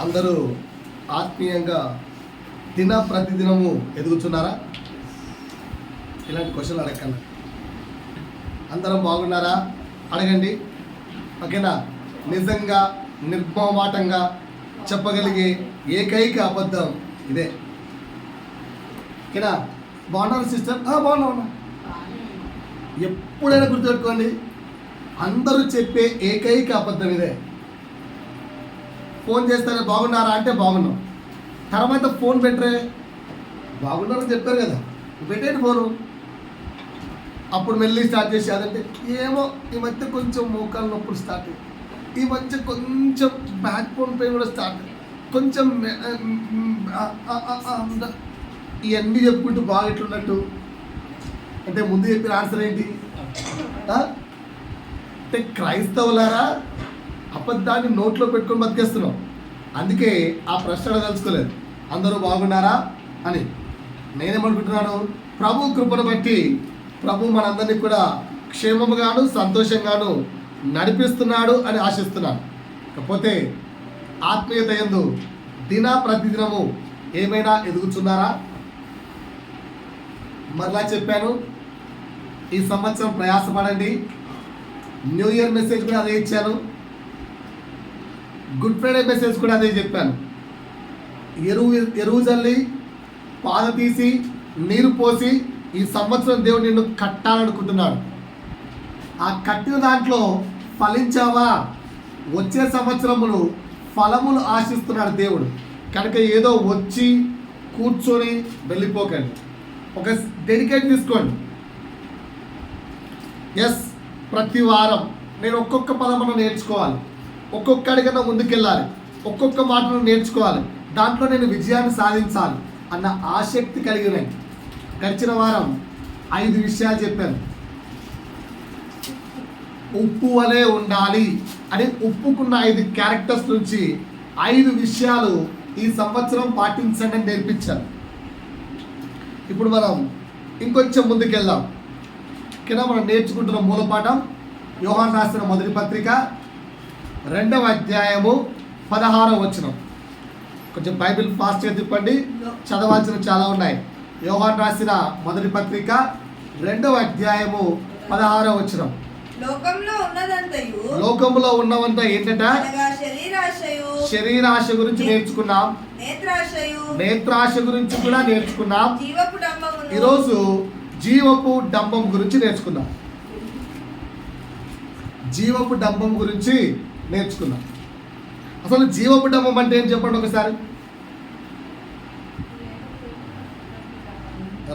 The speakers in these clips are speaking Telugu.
అందరూ ఆత్మీయంగా ప్రతిదినము ఎదుగుతున్నారా? ఇలాంటి క్వశ్చన్లు అడగండి. అందరం బాగున్నారా అడగండి. ఓకేనా? నిజంగా నిర్మమాటంగా చెప్పగలిగే ఏకైక అబద్ధం ఇదే. ఓకేనా? బాగున్నారు సిస్టర్? బాగున్నా. ఎప్పుడైనా గుర్తుపెట్టుకోండి, అందరూ చెప్పే ఏకైక అబద్ధం ఇదే. ఫోన్ చేస్తారే బాగున్నారా అంటే బాగున్నాం, తర్వాత ఫోన్ పెట్టరే బాగున్నారని చెప్పారు కదా, పెట్టేయండి ఫోను. అప్పుడు మెల్లి స్టార్ట్ చేసి అదంటే ఏమో ఈ మధ్య కొంచెం మోకాలు నొప్పులు స్టార్ట్, ఈ మధ్య కొంచెం బ్యాక్ బోన్ పెయిన్ కూడా స్టార్ట్, కొంచెం ఇవన్నీ చెప్పుకుంటూ బాగా ఎట్లున్నట్టు అంటే ముందు చెప్పిన ఆన్సర్ ఏంటి అంటే క్రైస్తవులారా అబద్ధాన్ని నోట్లో పెట్టుకొని బతికేస్తున్నాం. అందుకే ఆ ప్రశ్న తెలుసుకోలేదు అందరూ బాగున్నారా అని. నేనేమనుకుంటున్నాను, ప్రభు కృపను బట్టి ప్రభు మనందరినీ కూడా క్షేమముగాను సంతోషంగాను నడిపిస్తున్నాడు అని ఆశిస్తున్నాను. కాకపోతే ఆత్మీయత యందు ప్రతిదినము ఏమైనా ఎదుగుతున్నారా? మరలా చెప్పాను, ఈ సంవత్సరం ప్రయాసపడండి. న్యూ ఇయర్ మెసేజ్ కూడా అదే ఇచ్చాను, గుడ్ ఫ్రైడే మెసేజ్ కూడా అదే చెప్పాను. ఎరువు చల్లి పాద తీసి నీరు పోసి ఈ సంవత్సరం దేవుడు నిన్ను కట్టాలనుకుంటున్నాడు. ఆ కట్టిన దాంట్లో ఫలించావా, వచ్చే సంవత్సరములు ఫలములు ఆశిస్తున్నాడు దేవుడు. కనుక ఏదో వచ్చి కూర్చొని వెళ్ళిపోకండి, ఒక డెడికేట్ తీసుకోండి. ఎస్, ప్రతి వారం నేను ఒక్కొక్క పదమును నేర్చుకోవాలి, ఒక్కొక్క అడిగన ముందుకెళ్ళాలి, ఒక్కొక్క మాటను నేర్చుకోవాలి, దాంట్లో నేను విజయాన్ని సాధించాలి అన్న ఆసక్తి కలిగినాయి. గడిచిన వారం 5 విషయాలు చెప్పాను. ఉప్పు వలె ఉండాలి అని ఉప్పుకున్న 5 క్యారెక్టర్స్ నుంచి 5 విషయాలు ఈ సంవత్సరం పాటించండి అని నేర్పించాను. ఇప్పుడు మనం ఇంకొంచెం ముందుకెళ్దాం. కింద మనం నేర్చుకుంటున్న మూలపాఠం యోహాను రాసిన మొదటి పత్రిక 2వ అధ్యాయము 16వ వచనం. కొంచెం బైబిల్ ఫాస్ట్గా తిప్పండి, చదవాల్సిన చాలా ఉన్నాయి. యోహాను రాసిన మొదటి పత్రిక 2వ అధ్యాయము 16వ వచనం. లోకంలో ఉన్నవంతా ఏంటంట? శరీరాశ గురించి నేర్చుకున్నాం, నేత్రాశ గురించి కూడా నేర్చుకున్నాం. ఈరోజు జీవపు డంబం గురించి నేర్చుకున్నాం. జీవపు డంబం గురించి నేర్చుకున్నాం. అసలు జీవపు డంబం అంటే ఏం చెప్పండి ఒకసారి.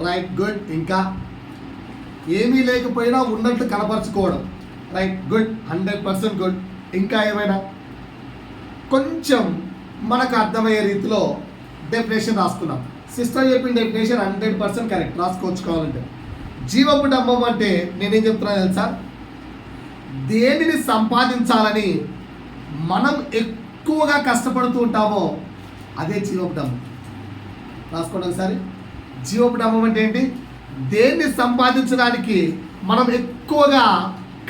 Right, good. ఇంకా ఏమీ లేకపోయినా ఉన్నట్టు కనపరుచుకోవడం. Right, good, 100% good. ఇంకా ఏమైనా కొంచెం మనకు అర్థమయ్యే రీతిలో డెఫినేషన్ రాసుకున్నాం. సిస్టర్ చెప్పిన డెఫినేషన్ 100% కరెక్ట్, రాసుకోవచ్చు కావాలంటే. జీవపు డంబం అంటే నేనేం చెప్తున్నా తెలుసా? దేనిని సంపాదించాలని మనం ఎక్కువగా కష్టపడుతూ ఉంటామో అదే జీవపు డంబం. రాసుకోండి ఒకసారి. జీవపు డంబం అంటే ఏంటి? దేన్ని సంపాదించడానికి మనం ఎక్కువగా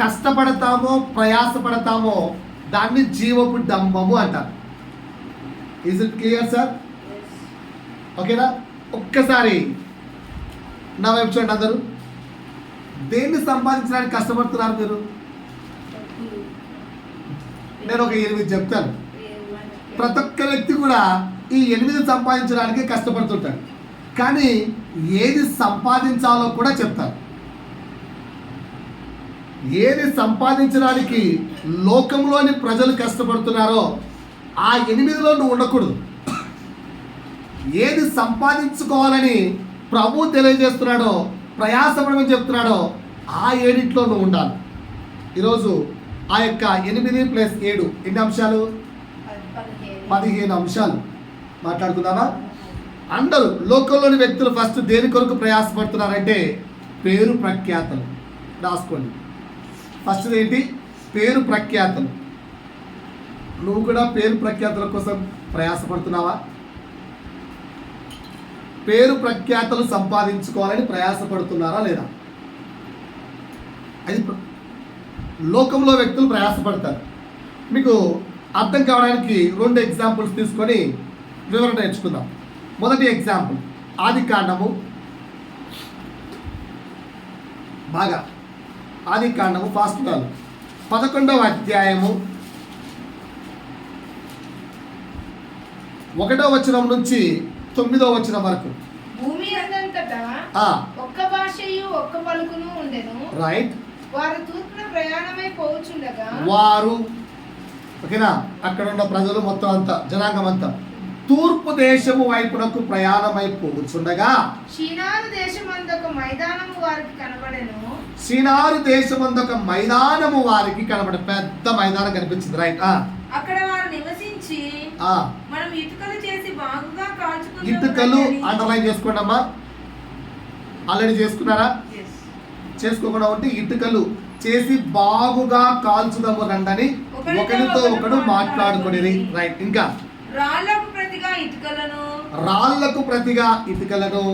కష్టపడతామో ప్రయాసపడతామో దాన్ని జీవపు డంబము అంటారు. Is it clear sir? ఓకేనా? ఒక్కసారి నా వైపు చూడండి అందరూ. దేన్ని సంపాదించడానికి కష్టపడుతున్నారు మీరు? నేను ఒక 8 చెప్తాను. ప్రతి ఒక్క వ్యక్తి కూడా ఈ 8 సంపాదించడానికి కష్టపడుతుంటాడు, కానీ ఏది సంపాదించాలో కూడా చెప్తారు. ఏది సంపాదించడానికి లోకంలోని ప్రజలు కష్టపడుతున్నారో ఆ 8లో నువ్వు ఉండకూడదు. ఏది సంపాదించుకోవాలని ప్రభు తెలియజేస్తున్నాడో, ప్రయాసపడమని చెప్తున్నాడో ఆ 7లో నువ్వు ఉండాలి. ఈరోజు ఆ యొక్క 8 + 7 ఎన్ని అంశాలు? 15 అంశాలు మాట్లాడుకుందామా? అందరూ లోకంలోని వ్యక్తులు ఫస్ట్ దేని కొరకు ప్రయాసపడుతున్నారంటే పేరు ప్రఖ్యాతలు. రాసుకోండి. ఫస్ట్ ఏంటి? పేరు ప్రఖ్యాతలు. నువ్వు కూడా పేరు ప్రఖ్యాతల కోసం ప్రయాసపడుతున్నావా? పేరు ప్రఖ్యాతలు సంపాదించుకోవాలని ప్రయాసపడుతున్నారా లేదా? అది లోకంలో వ్యక్తులు ప్రయాసపడతారు. మీకు అర్థం కావడానికి 2 ఎగ్జాంపుల్స్ తీసుకొని వివరణ నేర్చుకుందాం. మొదటి ఎగ్జాంపుల్ ఆదికాండము ఫాస్ట్ కాదు 11వ అధ్యాయము 1వ వచనం నుంచి 9వ వచనం వరకు. భూమి అందంతటా ఒక్క భాషయు ఒక్క పలుకును ఉండెను. రైట్. వారు తూర్పున ప్రయాణమై పోవుచుండగా ఓకేనా, అక్కడ ఉన్న ప్రజలు మొత్తం అంతా జనాంగం అంతా తూర్పు దేశము వైపునకు ప్రయాణమై పోవుచుండగా షీనారు దేశమందొక మైదానము వారికి కనబడెను. పెద్ద మైదానం కనిపించింది. రైట్. అక్కడ వారు నివసించి మనం ఇటుకలు చేసి బాగుగా కాల్చుకుందాం. ఇటుకలు అండర్లైన్ చేసుకోండి అమ్మా. ఆల్రెడీ చేసుకున్నారా? చేసుకోకుండా ఉంటే ఇటుకలు చేసి బాగుగా కాల్చుదాము రండని ఒకరితో ఒకడు మాట్లాడుకునేది. రైట్. ఇంకా రాళ్లకు ప్రతిగా ఇటుకలను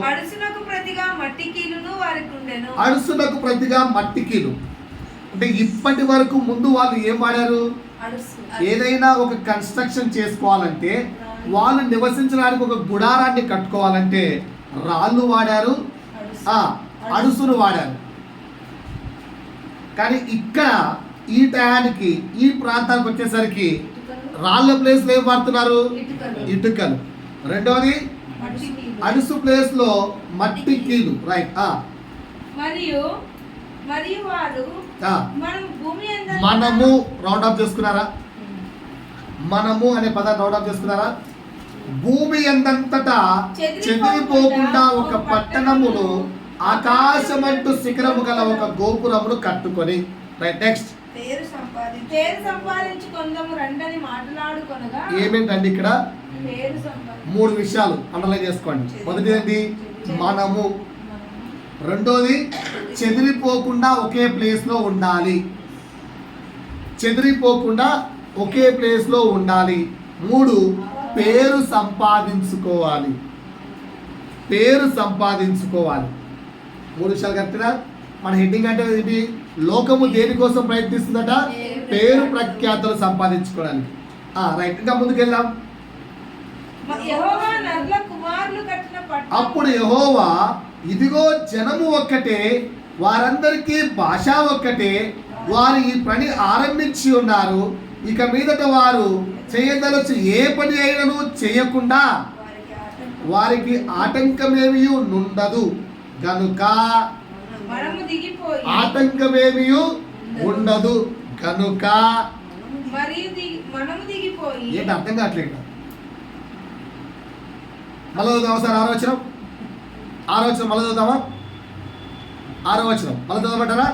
అడుసునకు ప్రతిగా మట్టి కీలు. అంటే ఇప్పటి వరకు ముందు వాళ్ళు ఏం వాడారు? ఏదైనా ఒక కన్స్ట్రక్షన్ చేసుకోవాలంటే, వాళ్ళు నివసించడానికి ఒక గుడారాన్ని కట్టుకోవాలంటే రాళ్ళు వాడారు, అడుసును వాడారు. కానీ ఇక్కడ ఈ టయానికి ఈ ప్రాంతానికి వచ్చేసరికి రాళ్ళ ప్లేస్ లో ఏం వాడుతున్నారు? ఇటుకలు. రెండవది అడుసు ప్లేస్ లో మట్టి కీలు. రైట్. మనము రౌండ్ ఆఫ్ చేసుకున్నారా? మనము అనే పదాన్ని రౌండ్ ఆఫ్ చేసుకున్నారా? భూమి ఎంతంతటా చెదిరిపోకుండా ఒక పట్టణమును ఆకాశమంటూ శిఖరము గల ఒక గోపురమును కట్టుకొని. రైట్. నెక్స్ట్ ఏమేంటండి ఇక్కడ? 3 విషయాలు అండర్లైన్ చేసుకోండి. మొదటిది ఏంటి? మనము. రెండోది చెదిరిపోకుండా ఒకే ప్లేస్ లో ఉండాలి. 3 పేరు సంపాదించుకోవాలి. 3 విషయాలు కరెక్ట్గా. మన హెడ్డింగ్ అంటే ఏంటి? లోకము దేనికోసం ప్రయత్నిస్తుందట? పేరు ప్రఖ్యాతులు సంపాదించుకోవడానికి. రైట్. ఇంకా ముందుకెళ్దాం. అప్పుడు యెహోవా, ఇదిగో జనము ఒక్కటే, వారందరికీ భాష ఒక్కటే, వారు ఈ పని ఆరంభించి ఉన్నారు. ఇక మీదట వారు చేయదలచు ఏ పని అయినను చేయకుండా వారికి ఆటంకమేమీ ఉండదు గనుక. ఆటంకమేమీ ఉండదు కనుక. ఏంటి అర్థం కావట్లేదు? మళ్ళీ చదువుదామా సార్? 6వ వచనం మళ్ళీ చదువుదామా? 6వ వచనం మళ్ళీ చదవమంటారా?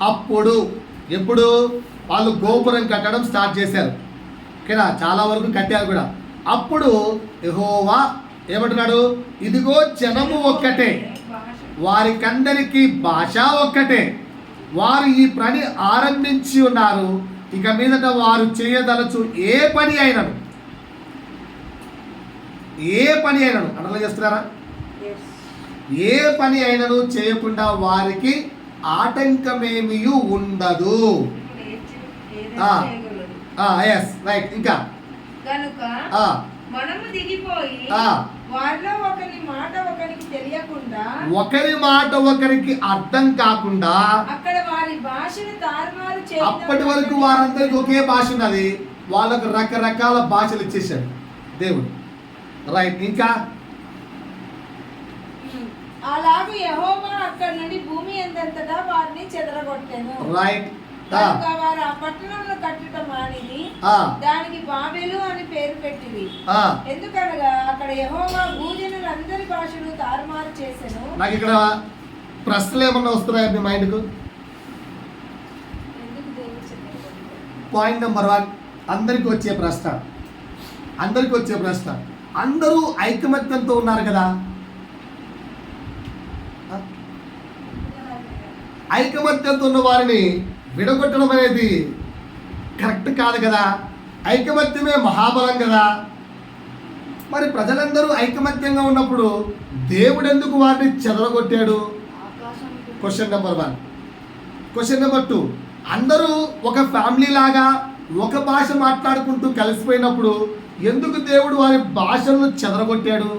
అప్పుడు ఎప్పుడు వాళ్ళు గోపురం కట్టడం స్టార్ట్ చేశారు. ఓకేనా, చాలా వరకు కట్టారు కూడా. అప్పుడు యెహోవా ఏమంటున్నాడు? ఇదిగో జనము ఒక్కటే, వారికందరికీ భాష ఒక్కటే, వారు ఈ పని ఆరంభించి ఉన్నారు. ఇక మీదట వారు చేయదలచు ఏ పని అయినను అట్లా చేస్తున్నారా? ఏ పని అయినను చేయకుండా వారికి ఆటంకమేమీ ఉండదు. రైట్. ఇంకా ఒకరి మాట ఒకరికి అర్థం కాకుండా అప్పటి వరకు వారందరికి ఒకే భాష ఉన్నది, వాళ్ళకు రకరకాల భాషలు ఇచ్చేసాడు దేవుడు. రైట్. ఇంకా అలాగే యెహోవా అక్కడి నుండి భూమి ఎంతటా వారిని చెదరగొట్టెను. రైట్. వారు ఆ పట్టణంలో కట్టట మానిది, దానికి బాబెలు అని పేరు పెట్టింది. ఎందుకనగా అక్కడ యెహోవా భూజనులందరి భాషను తారుమారు చేసెను. నాకు ఇక్కడ ప్రశ్నలు ఏమన్నా వస్తున్నాయా మీ మైండ్కు? పాయింట్ నెంబర్ 1, అందరికి వచ్చే ప్రశ్న. అందరూ ఐకమత్యంతో ఉన్నారు కదా? ఐకమత్యంతో ఉన్న వారిని విడగొట్టడం అనేది కరెక్ట్ కాదు కదా? ఐకమత్యమే మహాబలం కదా? మరి ప్రజలందరూ ఐకమత్యంగా ఉన్నప్పుడు దేవుడు ఎందుకు వారిని చెదరగొట్టాడు? Question number 1. క్వశ్చన్ నెంబర్ 2, అందరూ ఒక ఫ్యామిలీ లాగా ఒక భాష మాట్లాడుకుంటూ కలిసిపోయినప్పుడు ఎందుకు దేవుడు వారి భాషలను చెదరగొట్టాడు?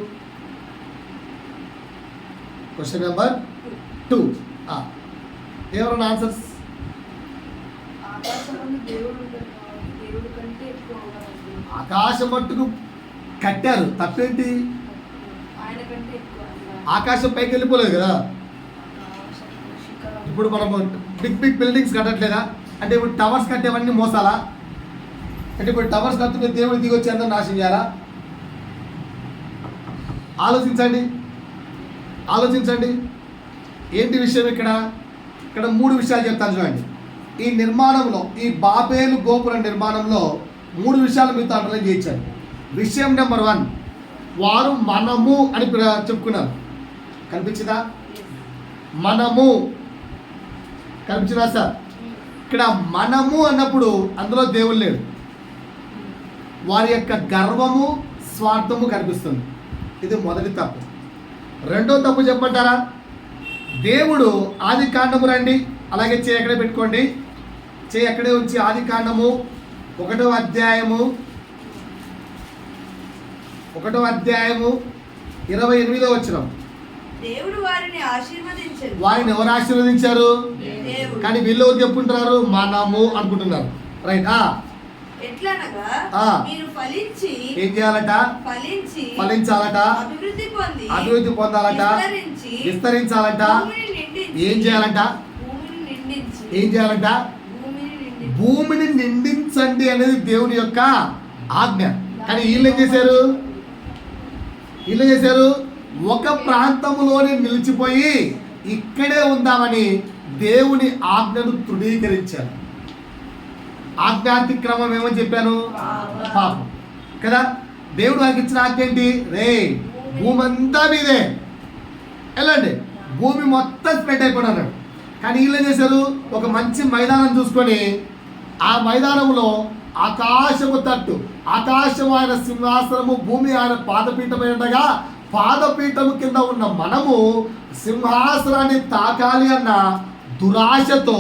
Question number 2. ఎవరన్నా ఆన్సర్స్? ఆకాశం మట్టుకు కట్టారు, తప్పేంటి? ఆకాశం పైకి వెళ్ళిపోలేదు కదా. ఇప్పుడు మనము బిగ్ బిగ్ బిల్డింగ్స్ కట్టట్లేదా? అంటే ఇప్పుడు టవర్స్ కట్టేవన్నీ మోసాలా? అంటే ఇప్పుడు టవర్స్ కట్టుకుని దేవుడు దిగొచ్చి అందరూ నాశనం చేయాలా? ఆలోచించండి ఏంటి విషయం ఇక్కడ 3 విషయాలు చెప్తాను చూడండి. ఈ నిర్మాణంలో, ఈ బాబేలు గోపుర నిర్మాణంలో 3 విషయాలు మీతో అండర్లైన్ చేయించాను. విషయం నెంబర్ 1, వారు మనము అని చెప్పుకున్నారు. కనిపించిందా? మనము కనిపించిందా సార్? ఇక్కడ మనము అన్నప్పుడు అందులో దేవుడు లేడు. వారి యొక్క గర్వము, స్వార్థము కనిపిస్తుంది. ఇది మొదటి తప్పు. రెండో తప్పు చెప్పమంటారా? దేవుడు ఆది కాండము రండి, అలాగే చేయి ఎక్కడే పెట్టుకోండి, చేయి ఎక్కడే ఉంచి ఆది కాండము 1వ అధ్యాయము 28వ వచనం. దేవుడు వారిని ఆశీర్వదించారు. వారిని ఎవరు ఆశీర్వదించారు? కానీ వీళ్ళు చెప్పుకుంటున్నారు మనము అనుకుంటున్నారు. రైట్. ఎట్లనగా మీరు ఫలించి ఏం చేయాలట? ఫలించాలట, అభివృద్ధి పొందాలట, విస్తరించాలట. ఏం చేయాలంట? భూమిని నిండించండి అనేది దేవుని యొక్క ఆజ్ఞ. కానీ వీళ్ళు ఏం చేశారు? ఒక ప్రాంతంలోనే నిలిచిపోయి ఇక్కడే ఉందామని దేవుని ఆజ్ఞను తృణీకరించారు. ఆజ్ఞాతిక్రమం ఏమని చెప్పాను? పాపం కదా. దేవుడు వారికి ఇచ్చిన ఆజ్ఞ ఏంటి? భూమి అంతా మీదే, వెళ్ళండి, భూమి మొత్తం స్ప్రెడ్ అయిపోయినాడు. కానీ వీళ్ళు ఏం చేశారు? ఒక మంచి మైదానం చూసుకొని ఆ మైదానంలో ఆకాశము తట్టు, ఆకాశం ఆయన సింహాసనము, భూమి ఆయన పాదపీఠమై ఉండగా పాదపీఠము కింద ఉన్న మనము సింహాసనాన్ని తాకాలి అన్న దురాశతో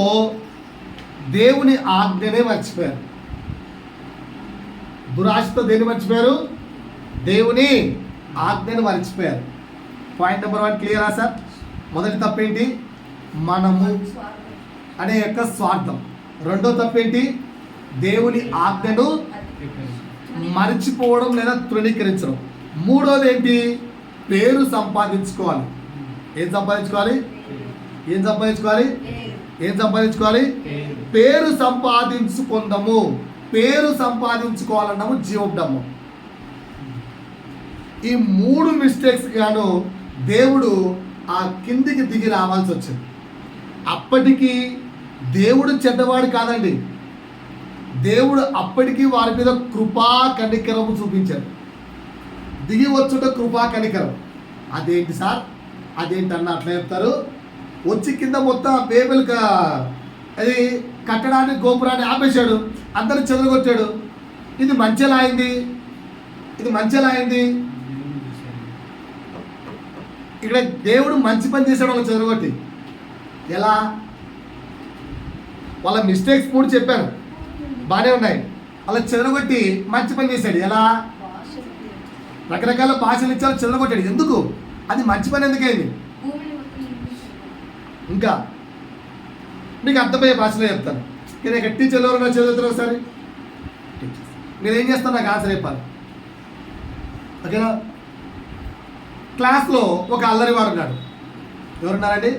దేవుని ఆజ్ఞనే మర్చిపోయారు. దురాశతో దేన్ని మర్చిపోయారు? దేవుని ఆజ్ఞను మర్చిపోయారు. పాయింట్ నెంబర్ 1 క్లియరా సార్? మొదటి తప్పేంటి? మనము అనే యొక్క స్వార్థం. రెండో తప్పేంటి? దేవుని ఆజ్ఞను మర్చిపోవడం లేదా తృణీకరించడం. మూడోది ఏంటి? పేరు సంపాదించుకోవాలి. ఏం సంపాదించుకోవాలి? పేరు సంపాదించుకుందాము. పేరు సంపాదించుకోవాలన్నాము జీవబ్డము. ఈ 3 మిస్టేక్స్ గాను దేవుడు ఆ కిందికి దిగి రావాల్సి వచ్చింది. అప్పటికి దేవుడు చెడ్డవాడు కాదండి. దేవుడు అప్పటికి వారి మీద కృపా కనికరము చూపించాడు. దిగి వచ్చుట కృపా కనికరం. అదేంటి సార్? అదేంటన్నా అట్లా చెప్తారు? వచ్చి కింద మొత్తం బేబెల్ అది కట్టడాన్ని, గోపురాన్ని ఆపేశాడు, అందరూ చెదరగొట్టాడు. ఇది మంచిలా అయింది. ఇక్కడ దేవుడు మంచి పని చేశాడు వాళ్ళని చెదరగొట్టి. ఎలా? వాళ్ళ మిస్టేక్స్ కూడా చెప్పారు, బాగానే ఉన్నాయి. అలా చెదరగొట్టి మంచి పని చేశాడు. ఎలా? రకరకాల భాషలు ఇచ్చారు, చెదరగొట్టాడు. ఎందుకు? అది మంచి పని ఎందుకైంది? ఇంకా మీకు అర్థమయ్యే భాషలో చెప్తాను. నేను ఇక్కడ టీచర్లు ఎవరైనా చదువుతారు ఒకసారి. మీరు ఏం చేస్తారు? నాకు ఆన్సర్ చెప్పాలి. ఓకేనా? క్లాస్లో ఒక అల్లరివాడు ఉన్నాడు. ఎవరున్నారండి?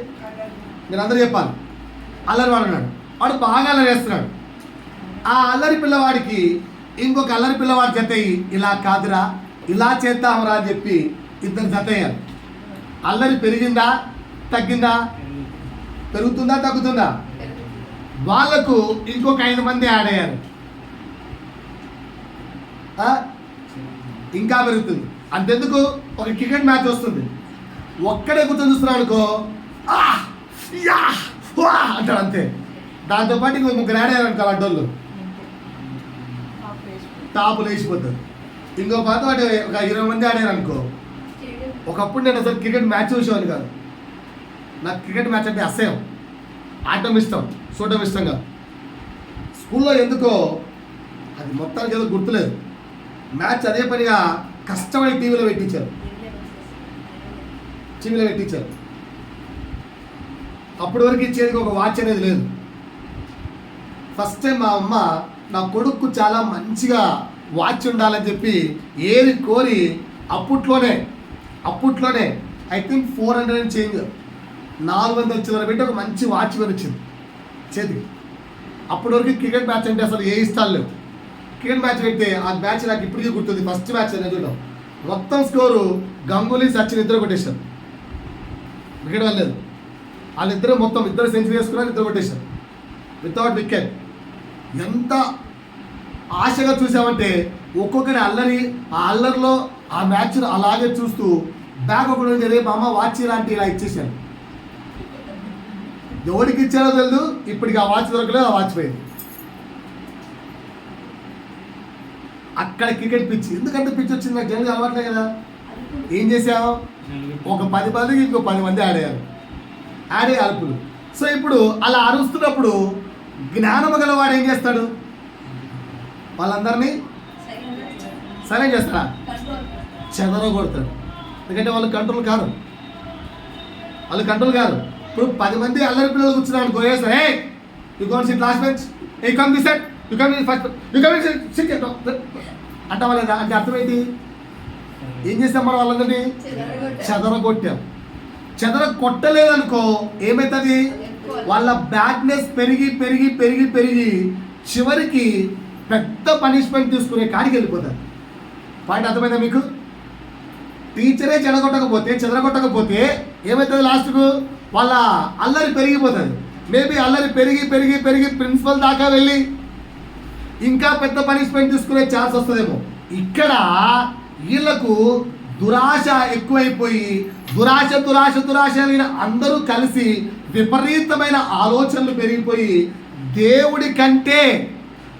మీరు అందరూ చెప్పాలి. అల్లరివాడు ఉన్నాడు. వాడు బాగా అల్లరి చేస్తున్నాడు. ఆ అల్లరి పిల్లవాడికి ఇంకొక అల్లరి పిల్లవాడు జత ఇలా కాదురా, ఇలా చేద్దామరా అని చెప్పి ఇద్దరు జత అయ్యారు. అల్లరి పెరిగిందా తగ్గిందా? పెరుగుతుందా తగ్గుతుందా? వాళ్లకు ఇంకొక 5 మంది యాడ్ అయ్యారు. ఇంకా పెరుగుతుంది. అంతెందుకు? ఒక క్రికెట్ మ్యాచ్ వస్తుంది, ఒక్కడే కూర్చొని చూస్తున్నాడు అనుకో, అంటాడు అంతే. దాంతోపాటు ఇంకో 3 యాడ్ అయ్యారు అనుకో, అడ్డోళ్ళు టాపులు వేసిపోతారు. ఇంకో పాత వాటి ఒక 20 మంది ఆడారు అనుకో. ఒకప్పుడు నేను అసలు క్రికెట్ మ్యాచ్ చూసేవాడిని కాదు. నాకు క్రికెట్ మ్యాచ్ అంటే అసహ్యం. ఆడటం ఇష్టం, చూడటం ఇష్టంగా. స్కూల్లో ఎందుకో అది మొత్తానికి ఏదో గుర్తులేదు. మ్యాచ్ అదే పనిగా కష్టమైన టీవీలో పెట్టించారు. అప్పటి వరకు ఇచ్చేది ఒక వాచ్ అనేది లేదు. ఫస్ట్ టైం మా అమ్మ నా కొడుకు చాలా మంచిగా వాచ్ ఉండాలని చెప్పి ఏరి కోరి అప్పట్లోనే ఐ థింక్ 400 అండ్ చేంజ్ 400 చిల్లర పెట్టి ఒక మంచి వాచ్ కొనిచ్చింది చేతికి. అప్పటి వరకు క్రికెట్ మ్యాచ్ అంటే అసలు ఏ ఇష్టాలు లేవు. క్రికెట్ మ్యాచ్ పెడితే ఆ మ్యాచ్ నాకు ఇప్పటికీ గుర్తుంది. ఫస్ట్ మ్యాచ్ అనేది మొత్తం స్కోరు గంగూలీ సచిన్ ఇద్దరు కొట్టేశారు. వికెట్ వల్లేదు. వాళ్ళిద్దరు మొత్తం ఇద్దరు సెంచరీ వేసుకున్నారు, ఇద్దరు కొట్టేశారు వితౌట్ వికెట్. ఎంత ఆశగా చూసామంటే ఒక్కొక్కటి ఆ అల్లరిలో ఆ మ్యాచ్ అలాగే చూస్తూ బ్యాగ్ ఒకటి రేపు అమ్మ వాచ్ లాంటి ఇలా ఇచ్చేసాను. ఎవరికి ఇచ్చారో తెలియదు. ఇప్పటికి ఆ వాచ్ దొరకలేదు, ఆ వాచ్ పోయింది. అక్కడ క్రికెట్ పిచ్. ఎందుకంటే పిచ్ వచ్చింది నాకు జనరల్గా అలవాట్లే కదా. ఏం చేసాం, ఒక 10 మందికి ఇంకో 10 మంది ఆడే అరుపులు. సో ఇప్పుడు అలా అరుస్తున్నప్పుడు జ్ఞానము గలవాడు ఏం చేస్తాడు, వాళ్ళందరినీ సరైన చేస్తాడా, చెదరగొడతాడు. ఎందుకంటే వాళ్ళు కంట్రోల్ కాదు. ఇప్పుడు 10 మంది అల్లరి పిల్లలు కూర్చున్నాడు గోయేస్తారు. ఏ you gone sit last bench, ఏ come this seat, you come first, you come sit అంటావా లేదా? అంటే అర్థమైంది. ఏం చేస్తాం మనం వాళ్ళందరినీ చెదరగొట్టాం. కొట్టలేదనుకో ఏమవుతుంది, వాళ్ళ బ్యాడ్నెస్ పెరిగి చివరికి పెద్ద పనిష్మెంట్ తీసుకునే కాడికి వెళ్ళిపోతారు. పాయింట్ అర్థమైందా మీకు? టీచరే చెదరగొట్టకపోతే ఏమవుతుంది, లాస్ట్కు వాళ్ళ అల్లరి పెరిగిపోతుంది. మేబీ అల్లరి పెరిగి ప్రిన్సిపల్ దాకా వెళ్ళి ఇంకా పెద్ద పనిష్మెంట్ తీసుకునే ఛాన్స్ వస్తుందేమో. ఇక్కడ వీళ్ళకు దురాశ ఎక్కువైపోయి దురాశ అందరూ కలిసి విపరీతమైన ఆలోచనలు పెరిగిపోయి దేవుడి కంటే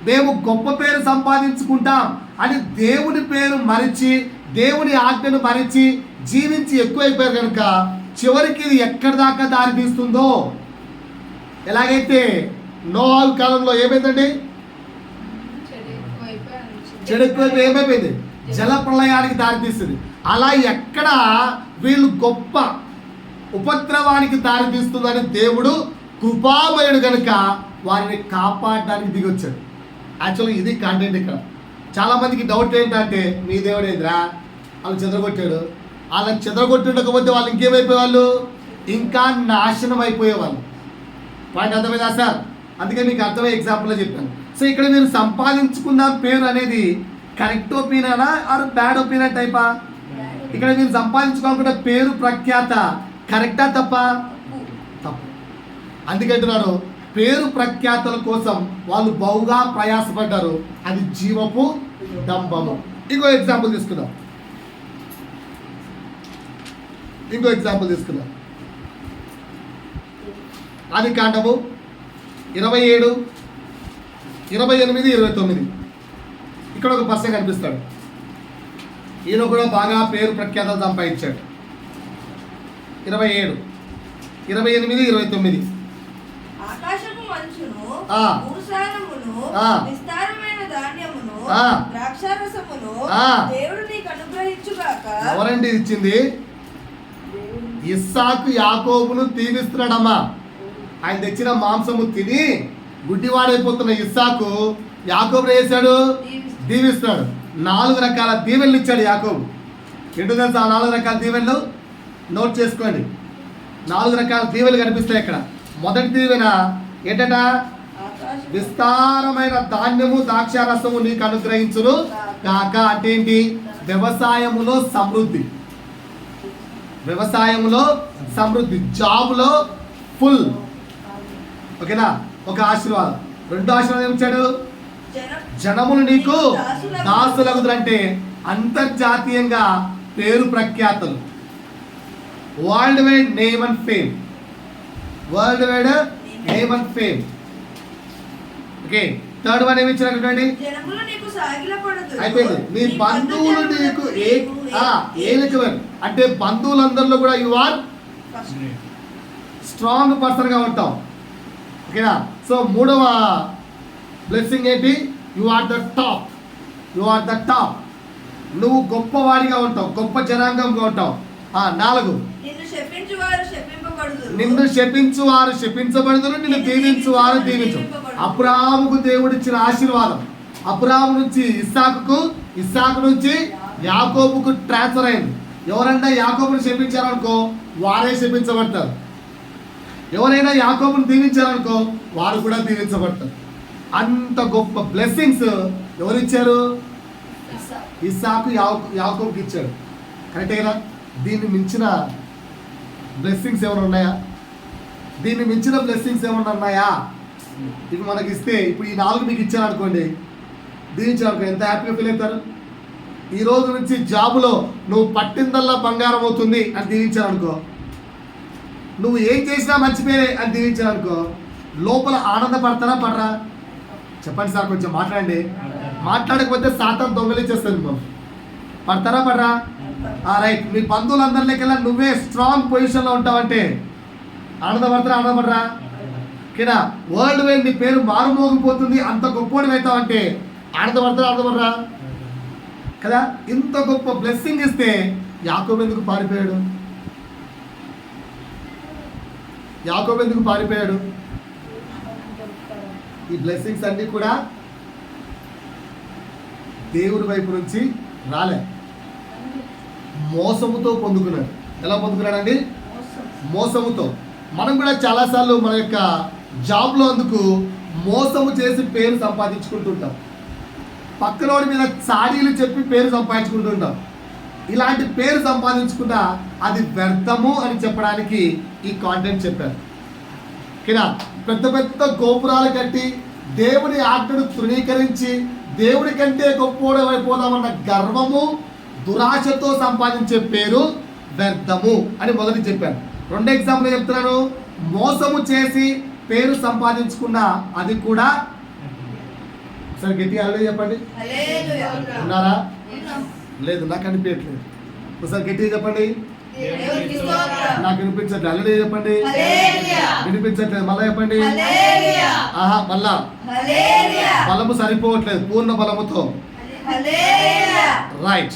మేము గొప్ప పేరు సంపాదించుకుంటాం అని దేవుని పేరు మరిచి దేవుని ఆజ్ఞను మరిచి జీవించి ఎక్కువైపోయారు కనుక చివరికి ఇది ఎక్కడి దాకా దారి తీస్తుందో. ఎలాగైతే నోహు కాలంలో ఏమైందండి, చెడు ఎక్కువైపోయి ఏమైపోయింది, జల ప్రళయానికి దారితీస్తుంది. అలా ఎక్కడ వీళ్ళు గొప్ప ఉపద్రవానికి దారితీస్తుందని దేవుడు కృపామయుడు కనుక వారిని కాపాడడానికి దిగొచ్చాడు. యాక్చువల్గా ఇది కంటెంట్. ఇక్కడ చాలామందికి డౌట్ ఏంటంటే మీ దేవుడు ఏంద్రా, వాళ్ళు చెదరగొట్టాడు. వాళ్ళని చెదరగొట్టకపోతే వాళ్ళు ఇంకేమైపోయేవాళ్ళు, ఇంకా నాశనం అయిపోయేవాళ్ళు. పాయింట్ అర్థమైందా సార్? అందుకే మీకు అర్థమయ్యే ఎగ్జాంపుల్లో చెప్పాను. సో ఇక్కడ మీరు సంపాదించుకున్న పేరు అనేది కరెక్ట్ ఒపీనియనా ఆర్ బ్యాడ్ ఒపీనియన్ టైపా? ఇక్కడ మీరు సంపాదించుకోవాలనుకున్న పేరు ప్రఖ్యాత కరెక్టా తప్ప? తప్పు. అందుకంటున్నారు పేరు ప్రఖ్యాతల కోసం వాళ్ళు బహుగా ప్రయాసపడ్డారు. అది జీవపు డంబము. ఇంకో ఎగ్జాంపుల్ తీసుకుందాం. ఆది కాండము 27, 28, 29. ఇక్కడ ఒక పర్సన్ కనిపిస్తాడు. ఈయన కూడా బాగా పేరు ప్రఖ్యాతలు సంపాదించాడు. 27, 28, 29. ఆకాశము మంచును, భూసారమును, విస్తారమైన ధాన్యమును, ద్రాక్షారసమును దేవుడు నీకు అనుగ్రహించుగాక. ఎవరండి ఇచ్చింది? ఇస్సాకు యాకోబును దీవిస్తున్నాడమ్మా. ఆయన తెచ్చిన మాంసము తిని గుడ్డివాడైపోతున్న ఇస్సాకు యాకోబును వేశాడు, దీవిస్తున్నాడు. 4 రకాల దీవెనలు ఇచ్చాడు యాకోబు. ఏంటో తెలుసా ఆ 4 రకాల దీవెనలు? నోట్ చేసుకోండి. 4 రకాల దీవెనలు కనిపిస్తాయి ఇక్కడ. మొదటి దీవెన ఏంటంట, విస్తారమైన ధాన్యము ద్రాక్షారసము నీకు అనుగ్రహించును కాక. అంటే ఏంటి? వ్యవసాయములో సమృద్ధి, జాబ్లో ఫుల్. ఓకేనా? ఒక ఆశీర్వాదం. రెండో ఆశీర్వాదం ఏమిచ్చాడు? జనములు నీకు దాసులగుదురంటే అంతర్జాతీయంగా పేరు ప్రఖ్యాతలు, world wide name and fame. Okay. Third one ఏమి ఇచ్చినటువంటి అయిపోయింది. నీ బంధువులు నీకు ఏలికవరు అంటే బంధువులందరిలో కూడా యు ఆర్ స్ట్రాంగ్ పర్సన్గా ఉంటాం. ఓకేనా? సో 3వ బ్లెస్సింగ్ ఏంటి? You are the top, you are the top. నువ్వు గొప్పవాడిగా ఉంటావు, గొప్ప జనాంగంగా ఉంటావు. 4, నిన్ను శపించువారు శపించబడుదురు, నిన్ను దీవించువారు దీవించు. అబ్రాహాముకు దేవుడిచ్చిన ఆశీర్వాదం అబ్రాహాము నుంచి ఇస్సాకుకు, ఇస్సాకు నుంచి యాకోబుకు ట్రాన్స్ఫర్ అయింది. ఎవరైనా యాకోబుని శపించారనుకో వారే శపించబడతారు, ఎవరైనా యాకోబుని దీవించారనుకో వారు కూడా దీవించబడతారు. అంత గొప్ప బ్లెస్సింగ్స్ ఎవరిచ్చారు? ఇస్సాకు యాకోబుకి ఇచ్చాడు. కరెక్టేనా? దీన్ని మించిన బ్లెస్సింగ్స్ ఏమైనా ఉన్నాయా? దీన్ని మించిన బ్లెస్సింగ్స్ ఏమైనా ఉన్నాయా? ఇవి మనకి ఇస్తే, ఇప్పుడు ఈ 4 మీకు ఇచ్చారు అనుకోండి, దీవించారు, ఎంత హ్యాపీగా ఫీల్ అవుతారు? ఈ రోజు నుంచి జాబులో నువ్వు పట్టిందల్లా బంగారం అవుతుంది అని దీవించారు అనుకో, నువ్వు ఏం చేసినా మంచి పేరే అని దీవించారు అనుకో, లోపల ఆనందపడతారా పడరా? చెప్పండి సార్, కొంచెం మాట్లాడండి. మాట్లాడకపోతే సాతాను దొంగలించేస్తుంది. మనం పడతారా పడరా? రైట్. మీ బంధువులందరికల్లా నువ్వే స్ట్రాంగ్ పొజిషన్లో ఉంటావంటే ఆనందపడతారా ఆనందపడరా? ఓకేనా? వరల్డ్ వైడ్ నీ పేరు మారుమోగిపోతుంది, అంత గొప్పవాడు అవుతావంటే ఆనందపడతారా ఆనందపడరా? కదా? ఇంత గొప్ప బ్లెస్సింగ్ ఇస్తే యాకోబు ఎందుకు పారిపోయాడు? యాకోబు ఎందుకు పారిపోయాడు? ఈ బ్లెస్సింగ్స్ అన్నీ కూడా దేవుడి వైపు నుంచి రాలే, మోసముతో పొందుకున్నాడు. ఎలా పొందుకున్నాడండి? మోసముతో. మనం కూడా చాలాసార్లు మన యొక్క జాబ్లో అందుకు మోసము చేసి పేరు సంపాదించుకుంటుంటాం, పక్కనోడి మీద చాడీలు చెప్పి పేరు సంపాదించుకుంటుంటాం. ఇలాంటి పేరు సంపాదించుకున్నా అది వ్యర్థము అని చెప్పడానికి ఈ కాంటెంట్ చెప్పారు. ఓకేనా? పెద్ద పెద్ద గోపురాలు కట్టి దేవుని ఆజ్ఞను తృణీకరించి దేవుడి కంటే గొప్పోడు అయిపోదామన్న గర్వము, దురాశతో సంపాదించే పేరు వ్యర్థము అని మొదటి చెప్పాను. 2 ఎగ్జాంపుల్ చెప్తున్నాను. మోసము చేసి పేరు సంపాదించుకున్న అది కూడా. సరే గట్టి హల్లెలూయా చెప్పండి. ఉన్నారా? లేదు, నాకు అనిపించట్లేదు. ఒకసారి గట్టిగా చెప్పండి. నాకు వినిపించట్లేదు. హల్లెలూయా చెప్పండి. వినిపించట్లేదు. మళ్ళా చెప్పండి. మళ్ళా బలము సరిపోవట్లేదు, పూర్ణ బలముతో. రైట్.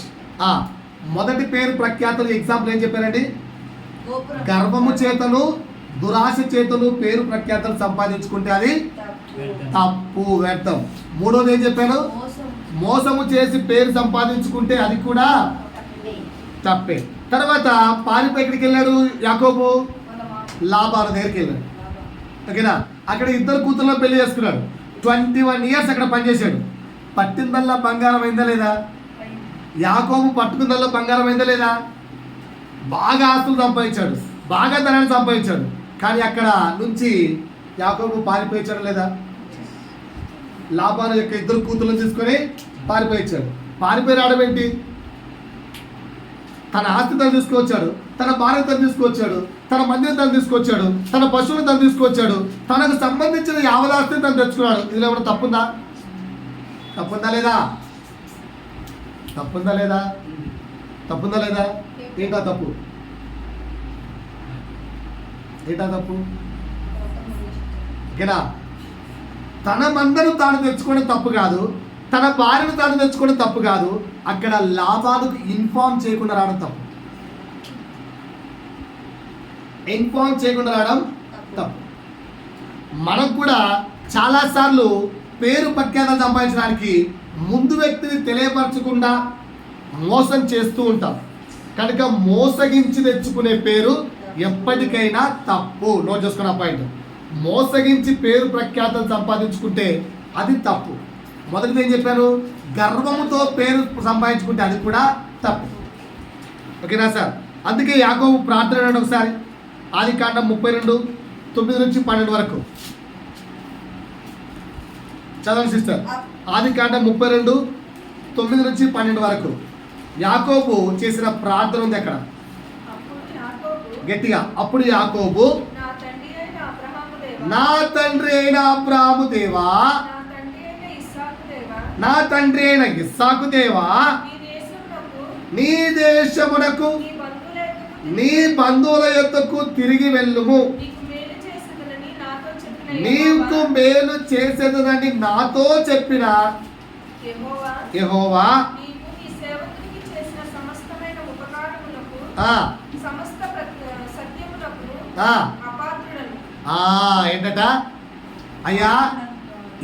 మొదటి పేరు ప్రఖ్యాతులు ఎగ్జాంపుల్ ఏం చెప్పారండి? గర్వము చేతను దురాశ చేతను పేరు ప్రఖ్యాతులు సంపాదించుకుంటే అది తప్పు, వ్యర్థం. 3వది ఏం చెప్పాను? మోసము చేసి పేరు సంపాదించుకుంటే అది కూడా తప్పే. తర్వాత పారిపోయి ఎక్కడికి వెళ్ళాడు యాకోబు? లాబాను దగ్గరికి వెళ్ళాడు. ఓకేనా? అక్కడ 2 కూతుర్లను పెళ్లి చేసుకున్నాడు. 21 years అక్కడ పనిచేశాడు. పట్టిందల్లా బంగారం అయిందా లేదా? యాకోబు పట్టుకుందల్లా బంగారం అయిందా లేదా? బాగా ఆస్తులు సంపాదించాడు, బాగా ధనాన్ని సంపాదించాడు. కానీ అక్కడ నుంచి యాకోబు పారిపోయించాడు లేదా? లాబాను యొక్క 2 కూతుర్లను తీసుకొని పారిపోయించాడు. పారిపోయి రావడం ఏంటి? తన ఆస్తి తను తీసుకొచ్చాడు, తన భార్య తను తీసుకొచ్చాడు, తన మందిరం తను తీసుకొచ్చాడు, తన పశువులు తను తీసుకొచ్చాడు, తనకు సంబంధించిన యావదాస్తిని తను తెచ్చుకున్నాడు. ఇందులో ఏమైనా తప్పుందా? తప్పుందా లేదా? తప్పుందా లేదా? తప్పుందా లేదా? ఏంటా తప్పు? ఏంటా తప్పు? ఓకేనా? తన మందను తాను తెచ్చుకోవడం తప్పు కాదు, తన భార్యను తాను తెచ్చుకోవడం తప్పు కాదు. అక్కడ లాభాలకు ఇన్ఫార్మ్ చేయకుండా రావడం తప్పు. ఇన్ఫార్మ్ చేయకుండా రావడం తప్పు. మనకు కూడా చాలాసార్లు పేరు ప్రఖ్యాతలు సంపాదించడానికి ముందు వ్యక్తిని తెలియపరచకుండా మోసం చేస్తూ ఉంటాం. కనుక మోసగించి తెచ్చుకునే పేరు ఎప్పటికైనా తప్పు. నోట్ చేసుకున్న పాయింట్. మోసగించి పేరు ప్రఖ్యాతలు సంపాదించుకుంటే అది తప్పు. మొదటిది ఏం చెప్పాను? గర్వముతో పేరు సంపాదించుకుంటే అది కూడా తప్పు. ఓకేనా సార్? అందుకే యాకోబు ప్రార్థన ఒకసారి ఆదికాండం 32:9-12 వరకు చదవండి సిస్టర్. ఆదికాండం 32:9-12 వరకు యాకోబు చేసిన ప్రార్థన ఉంది అక్కడ గట్టిగా. అప్పుడు యాకోబు, నా తండ్రి అయిన అబ్రాహాము దేవా, నా తండ్రి అయిన ఇస్సాకు దేవా, నీ దేశమునకు నీ బంధువుల యొద్దకు తిరిగి వెళ్ళుము, నీకు మేలు చేసేదనని నాతో చెప్పిన యెహోవా నీవు నీ సేవకునికి చేసిన సమస్తమైన ఉపకారములకు సమస్త సత్యములకు అపాత్రుడను. ఏంటట? అయ్యా,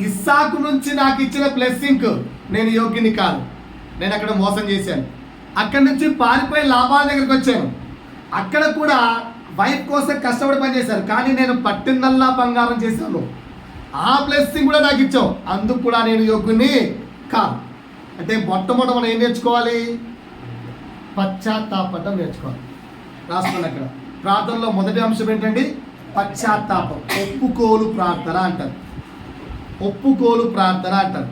ఇస్సాకు నుంచి నాకు ఇచ్చిన బ్లెస్సింగ్ నేను యోగ్యుని కాదు, నేను అక్కడ మోసం చేశాను. అక్కడి నుంచి పారిపోయి లాభాల దగ్గరికి వచ్చాను. అక్కడ కూడా వైఫ్ కోసం కష్టపడి పనిచేశాను, కానీ నేను పట్టిందల్లా బంగారం చేశాను. ఆ బ్లెస్సింగ్ కూడా నాకు ఇచ్చావు, అందుకు కూడా నేను యోగ్యుని కాదు. అంటే మొట్టమొదట మనం ఏం నేర్చుకోవాలి? పశ్చాత్తాపడం నేర్చుకోవాలి. రాసుకోండి అక్కడ. ప్రార్థనలో మొదటి అంశం ఏంటండి? పశ్చాత్తాపం. ఒప్పుకోలు ప్రార్థన అంటారు. ఒప్పుకోలు ప్రార్థన అంటారు.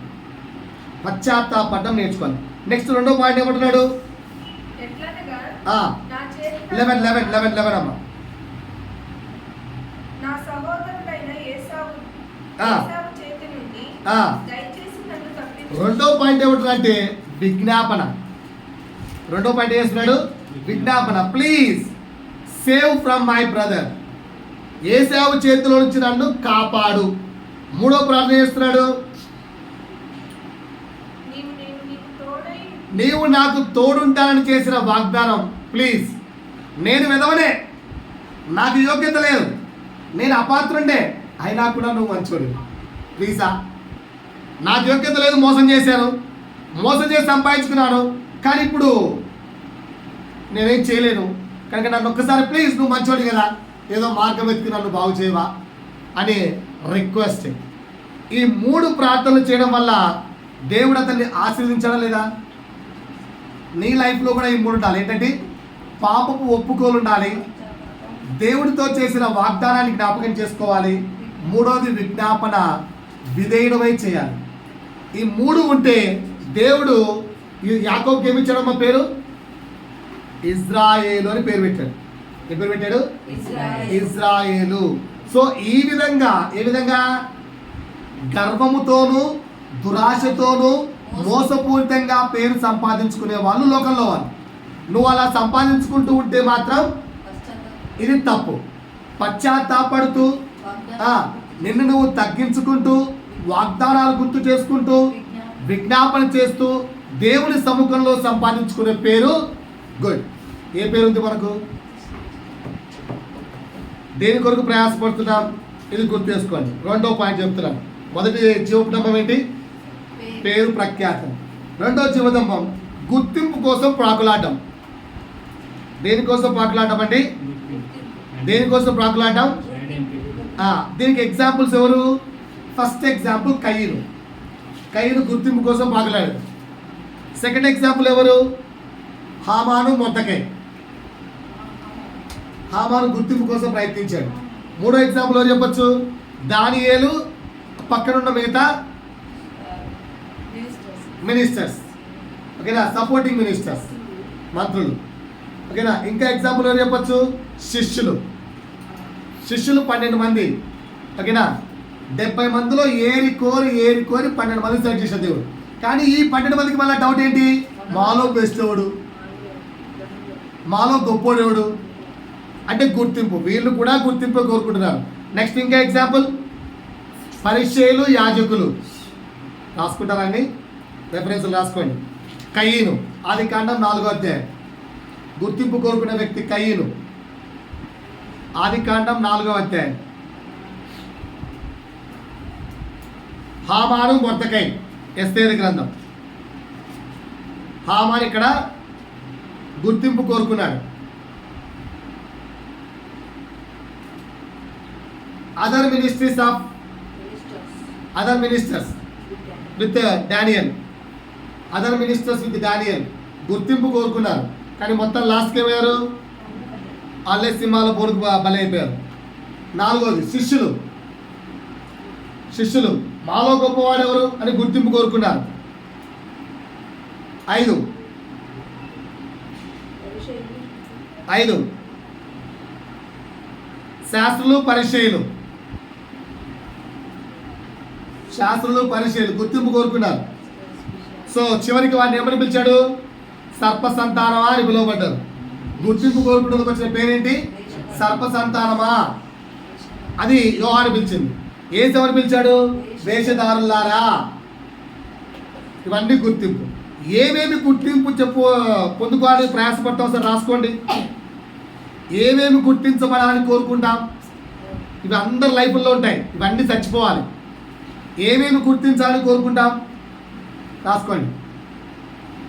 పశ్చాత్తాపడం నేర్చుకోవాలి. నెక్స్ట్ రెండో పాయింట్ ఏమంటున్నాడు? 11 అమ్మ. నా సహోదరుడైన ఏసావు చేతి నుండి దయచేసి నన్ను తప్పించు. రెండో పాయింట్ ఏమంటున్నాడంటే విజ్ఞాపన. రెండో పాయింట్ చేస్తున్నాడు విజ్ఞాపన. Please save from my brother. Esau చేతిలో నుంచి నన్ను కాపాడు. మూడో ప్రార్థన చేస్తున్నాడు, నీవు నాకు తోడుంటానని చేసిన వాగ్దానం ప్లీజ్. నేను విధవనే, నాకు యోగ్యత లేదు, నేను అపాత్రుండే, అయినా కూడా నువ్వు మంచోడు ప్లీజా. నాకు యోగ్యత లేదు, మోసం చేశాను, మోసం చేసి సంపాదించుకున్నాను, కానీ ఇప్పుడు నేనేం చేయలేను కనుక నన్ను ఒక్కసారి ప్లీజ్, నువ్వు మంచోడు కదా, ఏదో మార్గం వెతికి నన్ను బాగు చేయవా అని రిక్వెస్ట్. ఈ 3 ప్రార్థనలు చేయడం వల్ల దేవుడు అతన్ని ఆశీర్వదించడం లేదా? నీ లైఫ్లో కూడా ఈ 3 ఉండాలి. ఏంటంటే పాపపు ఒప్పుకోలు ఉండాలి, దేవుడితో చేసిన వాగ్దానాన్ని జ్ఞాపకం చేసుకోవాలి, మూడోది విజ్ఞాపన విధేయుడమై చేయాలి. ఈ 3 ఉంటే దేవుడు యాకోబుకి ఏమి ఇచ్చాడు? మా పేరు ఇజ్రాయేలు అని పేరు పెట్టాడు. ఏ పేరు పెట్టాడు? ఇజ్రాయేలు. సో ఈ విధంగా, ఏ విధంగా? గర్వముతోనూ దురాశతోనూ మోసపూరితంగా పేరు సంపాదించుకునే వాళ్ళు లోకంలో వాళ్ళు. నువ్వు అలా సంపాదించుకుంటూ ఉంటే మాత్రం ఇది తప్పు. పశ్చాత్తాపడుతూ నిన్ను నువ్వు తగ్గించుకుంటూ వాగ్దానాలు గుర్తు చేసుకుంటూ విజ్ఞాపన చేస్తూ దేవుని సముఖంలో సంపాదించుకునే పేరు గుడ్. ఏ పేరు ఉంది మనకు? దేని కొరకు ప్రయాసపడుతున్నాం? ఇది గుర్తు చేసుకోండి. రెండో పాయింట్ చెప్తున్నాను. మొదటి జీవకుటుంబం ఏంటి? పేరు ప్రఖ్యాతం. రెండో జీవదంబం గుర్తింపు కోసం ప్రాకులాటం. దేనికోసం ప్రాకులాటం అండి? దేనికోసం ప్రాకులాటం? దీనికి ఎగ్జాంపుల్స్ ఎవరు? ఫస్ట్ ఎగ్జాంపుల్ కయ్యను. కయ్యను గుర్తింపు కోసం ప్రాకులాడాడు. సెకండ్ ఎగ్జాంపుల్ ఎవరు? హామాను మొర్దెకై. హామాను గుర్తింపు కోసం ప్రయత్నించాడు. మూడో ఎగ్జాంపుల్ ఎవరు చెప్పొచ్చు? దానియేలు, పక్కనున్న మిగతా మినిస్టర్స్. ఓకేనా? సపోర్టింగ్ మినిస్టర్స్, మంత్రులు. ఓకేనా? ఇంకా ఎగ్జాంపుల్ ఎవరు చెప్పొచ్చు? శిష్యులు. 12 మంది. ఓకేనా? 70 మందిలో ఏరి కోరి 12 మంది సెలెక్ట్ చేశాడు దేవుడు. కానీ ఈ 12 మందికి మళ్ళీ డౌట్ ఏంటి? మాలో బెస్ట్ ఎవడు, మాలో గొప్పోడెవడు అంటే గుర్తింపు. వీళ్ళు కూడా గుర్తింపు కోరుకుంటున్నారు. నెక్స్ట్ ఇంకా ఎగ్జాంపుల్ పరిచయులు, యాజకులు. రాసుకుంటారండి, రెఫరెన్స్లు రాసుకోండి. కయ్యను, ఆదికాండం 4వ అధ్యాయం. గుర్తింపు కోరుకునే వ్యక్తి కయ్యను, ఆదికాండం 4వ అధ్యాయం. హామాను మొర్దెకై, ఎస్తేరు గ్రంథం. హామాను ఇక్కడ గుర్తింపు కోరుకున్నాడు. Other ministers with Daniel. గుర్తింపు కోరుకున్నారు, కానీ మొత్తం లాస్ట్కి ఏమయ్యారు? వాళ్ళే సింహాల బోరుకు బలైపోయారు. 4వది శిష్యులు. మాలో గొప్పవాడు ఎవరు అని గుర్తింపు కోరుకున్నారు. 5 శాస్త్రులు, పరిచయులు గుర్తింపు కోరుకున్నారు. సో చివరికి వాడిని ఏమని పిలిచాడు? సర్ప సంతానమా అని పిలువబడ్డారు. గుర్తింపు కోరుకున్నందుకు వచ్చిన పేరేంటి? సర్ప సంతానమా. అది యోహాను పిలిచింది. యేసు ఎవరు పిలిచాడు? వేషధారులారా. ఇవన్నీ గుర్తింపు. ఏమేమి గుర్తింపు పొందుకోవాలని ప్రయాసపడతాం సార్ రాసుకోండి. ఏమేమి గుర్తించబడాలని కోరుకుంటాం? ఇవి అందరి లైఫ్లో ఉంటాయి, ఇవన్నీ చచ్చిపోవాలి. ఏమేమి గుర్తించాలని కోరుకుంటాం రాసుకోండి.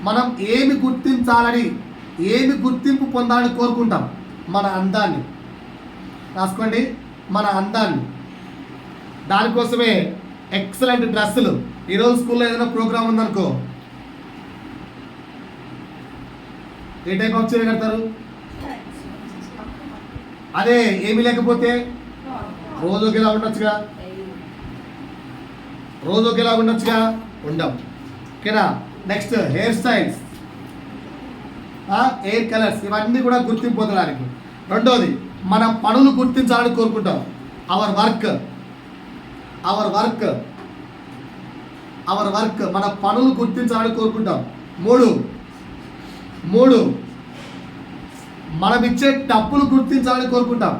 మనం ఏమి గుర్తించాలని, ఏమి గుర్తింపు పొందాలని కోరుకుంటాం? మన అందాన్ని రాసుకోండి, మన అందాన్ని. దానికోసమే ఎక్సలెంట్ డ్రెస్సులు. ఈరోజు స్కూల్లో ఏదైనా ప్రోగ్రామ్ ఉందనుకో, ఏ టైప్ ఆఫ్ చీర కడతారు? అదే ఏమి లేకపోతే రోజు ఒకేలా ఉండొచ్చుగా, రోజు ఒకేలా ఉండొచ్చుగా, ఉండం. ఓకేనా? Next hair styles, hair colours, ఇవన్నీ కూడా గుర్తింపు పొందడానికి. రెండోది మన పనులు గుర్తించాలని కోరుకుంటాం. Our work, our work, our work, మన పనులు గుర్తించాలని కోరుకుంటాం. మూడు మనం ఇచ్చే డబ్బులు గుర్తించాలని కోరుకుంటాం.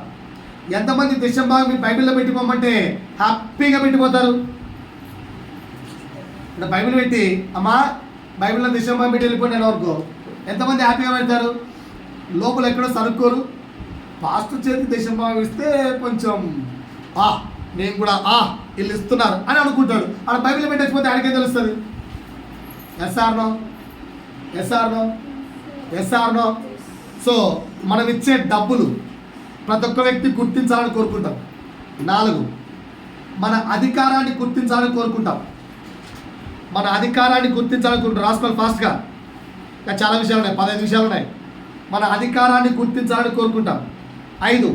ఎంతమంది దశం భాగం మీ బైబిల్లో పెట్టుకోమంటే హ్యాపీగా పెట్టిపోతారు? ఇక్కడ బైబిల్ పెట్టి అమ్మా బైబిల్లో దశం భాగం పెట్టి వెళ్ళిపోయిన వరకు ఎంతమంది హ్యాపీగా పెడతారు? లోపల ఎక్కడో సరుక్కోరు. పాస్టర్ చేతి దశం భాగం ఇస్తే కొంచెం నేను కూడా వీళ్ళు ఇస్తున్నారు అని అనుకుంటాడు. అక్కడ బైబిల్ పెట్టకపోతే ఆయనకేం తెలుస్తుంది? ఎస్ఆర్నో, ఎస్ఆర్నో, ఎస్ఆర్నో. సో మనం ఇచ్చే డబ్బులు ప్రతి ఒక్క వ్యక్తి గుర్తించాలని కోరుకుంటాం. 4 మన అధికారాన్ని గుర్తించాలని కోరుకుంటాం. మన అధికారాన్ని గుర్తించాలని కోరుకుంటాం. రాసుకోవాలి ఫాస్ట్గా, ఇంకా చాలా విషయాలు ఉన్నాయి, 15 విషయాలు ఉన్నాయి. మన అధికారాన్ని గుర్తించాలని కోరుకుంటాం. 5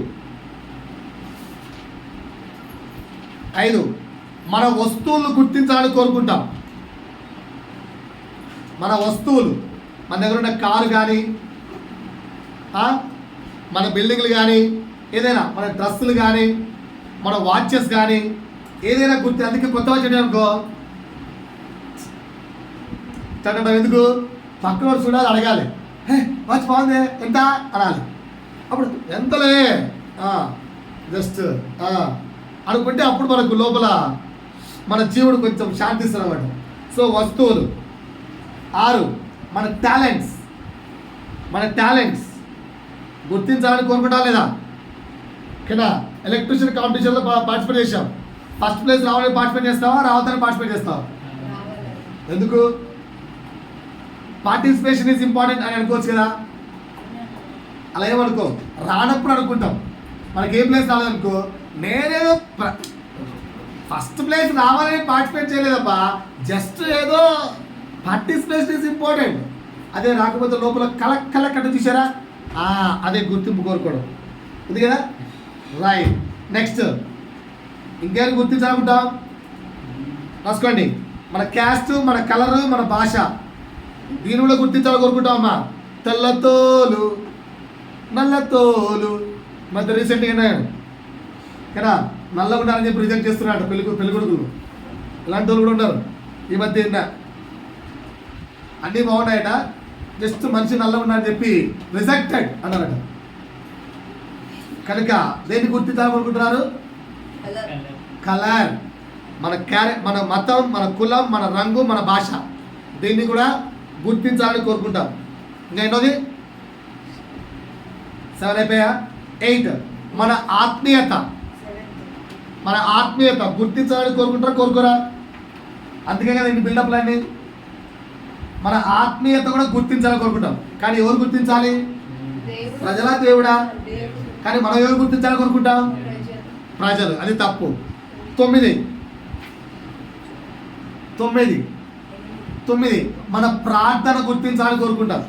మన వస్తువులను గుర్తించాలని కోరుకుంటాం. మన వస్తువులు, మన దగ్గర ఉన్న కారు కానీ, మన బిల్డింగ్లు కానీ, ఏదైనా మన డ్రెస్సులు కానీ, మన వాచెస్ కానీ, ఏదైనా గుర్తి. అందుకే కొత్త వాచ్ అనుకో చట్టడం ఎందుకు? పక్కన వాడు చూడాలి, అడగాలి, వాచ్ బాగుంది ఎంత అనాలి. అప్పుడు ఎంతలే జస్ట్ అనుకుంటే అప్పుడు మనకు లోపల మన జీవుడు కొంచెం శాంతిస్తుంది అన్నమాట. సో వస్తువులు. 6 మన టాలెంట్స్, మన టాలెంట్స్ గుర్తించాలని కోరుకుంటా లేదా? ఓకేనా? ఎలక్ట్రిషియన్ కాంపిటీషన్లో పార్టిసిపేట్ చేసాం. ఫస్ట్ ప్లేస్ రావాలని పార్టిసిపేట్ చేస్తావా, రావద్దని పార్టిసిపేట్ చేస్తావా? ఎందుకు? పార్టిసిపేషన్ ఈజ్ ఇంపార్టెంట్ అని అనుకోవచ్చు కదా. అలా ఏమనుకో, రానప్పుడు అనుకుంటాం. మనకి ఏ ప్లేస్ రాలేదనుకో, నేనేదో ఫస్ట్ ప్లేస్ రావాలని పార్టిసిపేట్ చేయలేదబ్బా, జస్ట్ ఏదో పార్టిసిపేషన్ ఈజ్ ఇంపార్టెంట్. అదే రాకపోతే లోపల కల కట్ట చూసారా, అదే గుర్తింపు కోరుకోవడం ఉంది కదా. రైట్. నెక్స్ట్ ఇంకేం గుర్తించాలనుకుంటాం రాసుకోండి. మన క్యాస్ట్, మన కలరు, మన భాష, దీని కూడా గుర్తించాలని కోరుకుంటాం. అమ్మా తెల్లతోలు, నల్లతోలు. మధ్య రీసెంట్గా కదా నల్లగా ఉండాలని చెప్పి రిజెక్ట్ చేస్తున్నాడు పెళ్ళికొడుకులు. ఇలాంటి వాళ్ళు కూడా ఉన్నారు ఈ మధ్య. అన్నీ బాగున్నాయట, జస్ట్ మనిషి నల్లగా ఉన్నాడని చెప్పి రిజెక్టెడ్ అన్నారట. కనుక దేన్ని గుర్తించాలనుకుంటున్నారు? కలర్. మన మతం, మన కులం, మన రంగు, మన భాష, దీన్ని కూడా గుర్తించాలని కోరుకుంటాం. ఇంకా ఎన్నోది? 7 అయిపోయా. 8 మన ఆత్మీయత, మన ఆత్మీయత గుర్తించాలని కోరుకుంటారా, కోరుకోరా? అందుకే కదా ఇన్ని బిల్డప్లు అన్నీ. మన ఆత్మీయత కూడా గుర్తించాలని కోరుకుంటాం. కానీ ఎవరు గుర్తించాలి? ప్రజలా, దేవుడా? కానీ మనం ఎవరు గుర్తించాలని కోరుకుంటాం? ప్రజలు. అది తప్పు. 9 మన ప్రార్థన గుర్తించాలని కోరుకుంటాం.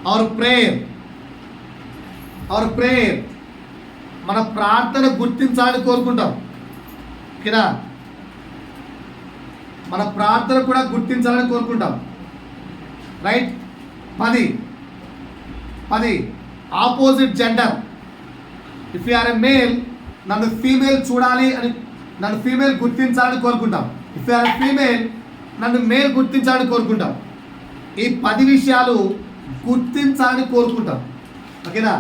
అవర్ ప్రేయర్, మన ప్రార్థన గుర్తించాలని కోరుకుంటాం. ఓకేనా? మన ప్రార్థన కూడా గుర్తించాలని కోరుకుంటాం. Right. 10 opposite gender. If you are a male, నన్ను ఫీమేల్ చూడాలి అని, నన్ను ఫీమేల్ గుర్తించాలని కోరుకుంటాం. If you are a female, నన్ను మేల్ గుర్తించాలని కోరుకుంటాం. ఈ 10 విషయాలు గుర్తించాలని కోరుకుంటాం. ఓకేనా?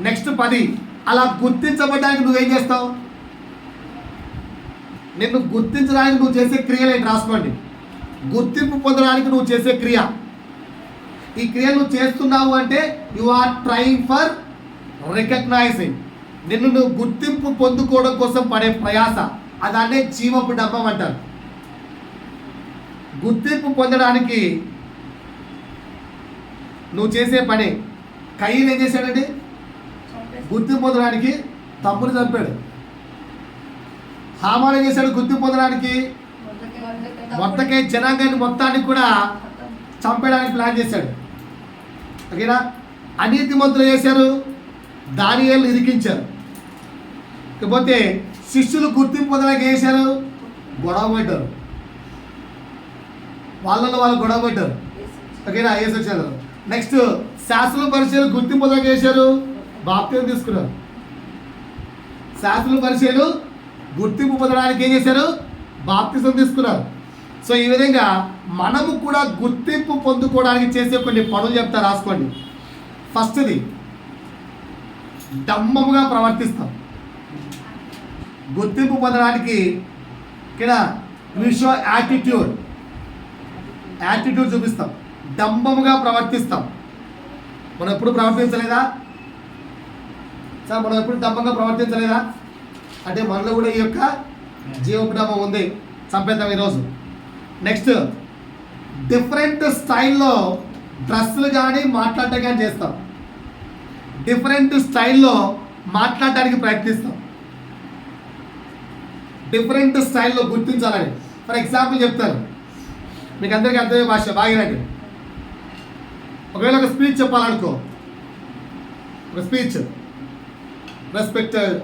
నెక్స్ట్ 10 అలా గుర్తించబడడానికి నువ్వేం చేస్తావు? నిన్ను గుర్తించడానికి నువ్వు చేసే క్రియలు ఏంటి రాసుకోండి. గుర్తింపు పొందడానికి నువ్వు చేసే క్రియ. ఈ క్రియ నువ్వు చేస్తున్నావు అంటే you are trying for recognising. నిన్ను నువ్వు గుర్తింపు పొందుకోవడం కోసం పడే ప్రయాస, అదాన్నే జీవపు డబ్బం అంటారు. గుర్తింపు పొందడానికి నువ్వు చేసే పని. కయ్యను ఏం చేశాడండి? గుర్తింపు పొందడానికి తమ్ముని చంపాడు. హామాను ఏం చేశాడు? గుర్తింపు పొందడానికి మొత్తకే జనాంగాన్ని మొత్తాన్ని కూడా చంపడానికి ప్లాన్ చేశాడు. ఓకేనా? అనీతిమంతులు చేశారు, దానియేలును ఇరికించారు. ఇకపోతే శిష్యులు గుర్తింపు పొందడానికి చేశారు, గొడవ పెట్టారు. వాళ్ళలో వాళ్ళు గొడవ పెట్టారు. ఓకేనా? యేసు వచ్చారు. నెక్స్ట్ శాస్త్రుల పరిచయాలు గుర్తింపు పొందడానికి చేశారు, బాప్తిజం తీసుకున్నారు. శాస్త్రుల పరిచయాలు గుర్తింపు పొందడానికి ఏం చేశారు? బాప్తిజం తీసుకున్నారు. సో ఈ విధంగా మనము కూడా గుర్తింపు పొందుకోవడానికి చేసే కొన్ని పనులు చెప్తా, రాసుకోండి. ఫస్ట్ది డంబముగా ప్రవర్తిస్తాం. గుర్తింపు పొందడానికి ఇక్కడ విషో యాటిట్యూడ్ చూపిస్తాం, డంబముగా ప్రవర్తిస్తాం. మనం ఎప్పుడు ప్రవర్తించలేదా సార్? మనం ఎప్పుడు డంబంగా ప్రవర్తించలేదా? అంటే మనలో కూడా ఈ యొక్క జీవపు డంబం ఉంది. చంపేద్దాం ఈరోజు. నెక్స్ట్ డిఫరెంట్ స్టైల్లో డ్రెస్సులు కానీ మాట్లాడటం కానీ చేస్తాం. డిఫరెంట్ స్టైల్లో మాట్లాడటానికి ప్రయత్నిస్తాం. డిఫరెంట్ స్టైల్లో గుర్తించాలని. ఫర్ ఎగ్జాంపుల్ చెప్తాను, మీకు అందరికీ అర్థమయ్యే భాష బాగినండి. ఒకవేళ ఒక స్పీచ్ చెప్పాలనుకో, ఒక speech, respected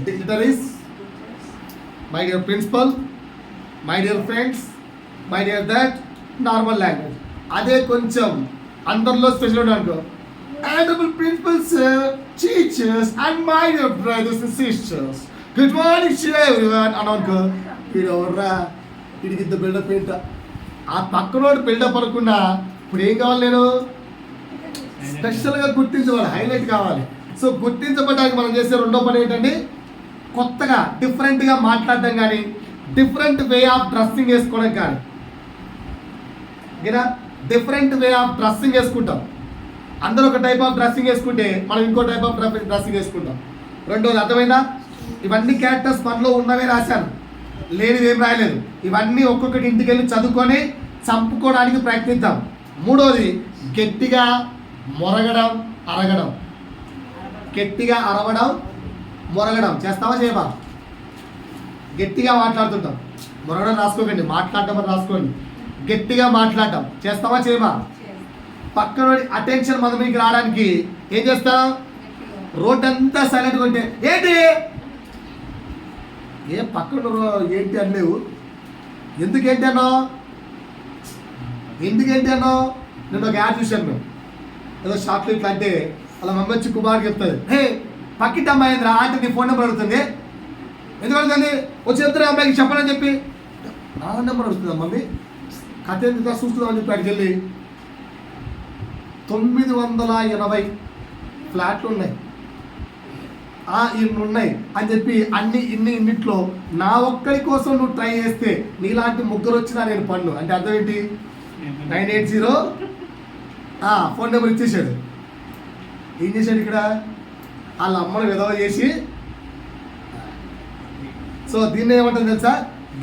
dignitaries, my dear principal, my dear friends, my dear that, normal language. అదే కొంచెం అందరిలో స్పెషల్ అనుకో, honorable principals, sir, teachers, and my dear brothers and sisters, good morning to everyone. అనుకో, వీడికి ఇంత బిల్డప్ ఏంట? ఆ పక్కనోడు బిల్డప్ అనుకున్నా ఇప్పుడు ఏం కావాలి? నేను స్పెషల్గా గుర్తించవాలి, హైలైట్ కావాలి. సో గుర్తించబడడానికి మనం చేసే రెండో పని ఏంటండి? కొత్తగా డిఫరెంట్గా మాట్లాడడం కానీ, డిఫరెంట్ వే ఆఫ్ డ్రెస్సింగ్ వేసుకోవడం కానీ. ఓకేనా? డిఫరెంట్ వే ఆఫ్ డ్రెస్సింగ్ వేసుకుంటాం. అందరూ ఒక టైప్ ఆఫ్ డ్రెస్సింగ్ వేసుకుంటే మనం ఇంకో టైప్ ఆఫ్ డ్రెస్సింగ్ వేసుకుంటాం. రెండోది అర్థమైందా? ఇవన్నీ క్యారెక్టర్స్ మనలో ఉన్నవే రాశాను, లేనివి ఏం రాయలేదు. ఇవన్నీ ఒక్కొక్కటి ఇంటికి వెళ్ళి చదువుకొని చంపుకోవడానికి ప్రయత్నిద్దాం. మూడోది గట్టిగా మొరగడం, అరగడం. గట్టిగా అరవడం, మొరగడం చేస్తావా చేయవా? గట్టిగా మాట్లాడుతుంటాం. మొరగడం రాసుకోకండి, మాట్లాడటం అని రాసుకోండి. గట్టిగా మాట్లాడటం చేస్తావా చేయవా? పక్కన అటెన్షన్ మన మీకు రావడానికి ఏం చేస్తాం? రోడ్ అంతా సైలెంట్గా ఉంటే ఏంటి ఏ పక్కన ఏంటి అనలేవు. ఎందుకేంటి అన్నావు? నేను ఒక యాడ్ చూశాను. మేము ఏదో షార్ట్ క్లిప్ అంటే అలా మమ్మీ వచ్చి కుమార్కి చెప్తుంది, హే పక్కింటి అమ్మాయి ఏంద్రా అంటే నీ ఫోన్ నెంబర్ అడుగుతుంది. ఎందుకు అడుగుతుంది? వచ్చి చెప్తారు అమ్మాయికి చెప్పనని చెప్పి నా నెంబర్ అడుగుతుందా మమ్మీ? కథ ఎందుకు చూస్తున్నామని చెప్పి అక్కడికి వెళ్ళి 980 ఫ్లాట్లు ఉన్నాయి, ఇన్ని ఉన్నాయి అని చెప్పి ఇన్నిట్లో నా ఒక్కడి కోసం నువ్వు ట్రై చేస్తే నీలాంటి ముగ్గురు వచ్చినా నేను పన్ను అంటే అర్థం ఏంటి? 980 ఫోన్ నెంబర్ ఇచ్చేసాడు. ఏం చేశాడు ఇక్కడ? వాళ్ళ అమ్మను విధవ చేసి. సో దీన్ని ఏమంటుంది తెలుసా?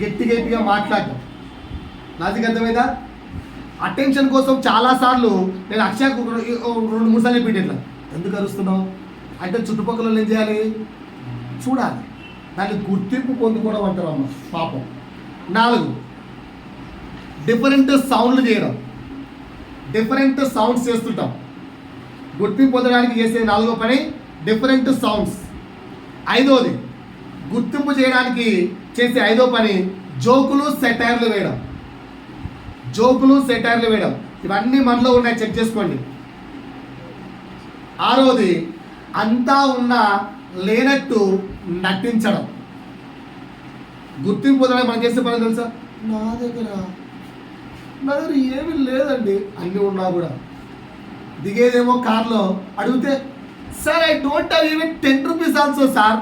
గట్టిగా మాట్లాడటం. నాది అర్థమైందా? అటెన్షన్ కోసం చాలాసార్లు నేను అక్షయకు 2-3 సార్లు చెప్పి ఇట్లా ఎందుకు అరుస్తున్నావు అంటే చుట్టుపక్కల ఏం చేయాలి? చూడాలి. దాన్ని గుర్తింపు పొందుకోవడం అంటారు అమ్మ పాపం. 4 డిఫరెంట్ సౌండ్లు చేయడం. డిఫరెంట్ సౌండ్స్ చేస్తుంటాం. గుర్తింపు పొందడానికి చేసే 4వ పని డిఫరెంట్ సౌండ్స్. 5వది గుర్తింపు చేయడానికి చేసే 5వ పని జోకులు, సెటైర్లు వేయడం. ఇవన్నీ మనలో ఉన్నాయి, చెక్ చేసుకోండి. 6వది అంతా ఉన్నా లేనట్టు నటించడం. గుర్తింపు పొందడానికి మనం చేసే పని తెలుసా? నా దగ్గర ఏమీ లేదండి, అన్నీ ఉన్నా కూడా. దిగేదేమో కార్లో అడిగితే sir I don't have even 10 rupees also sir.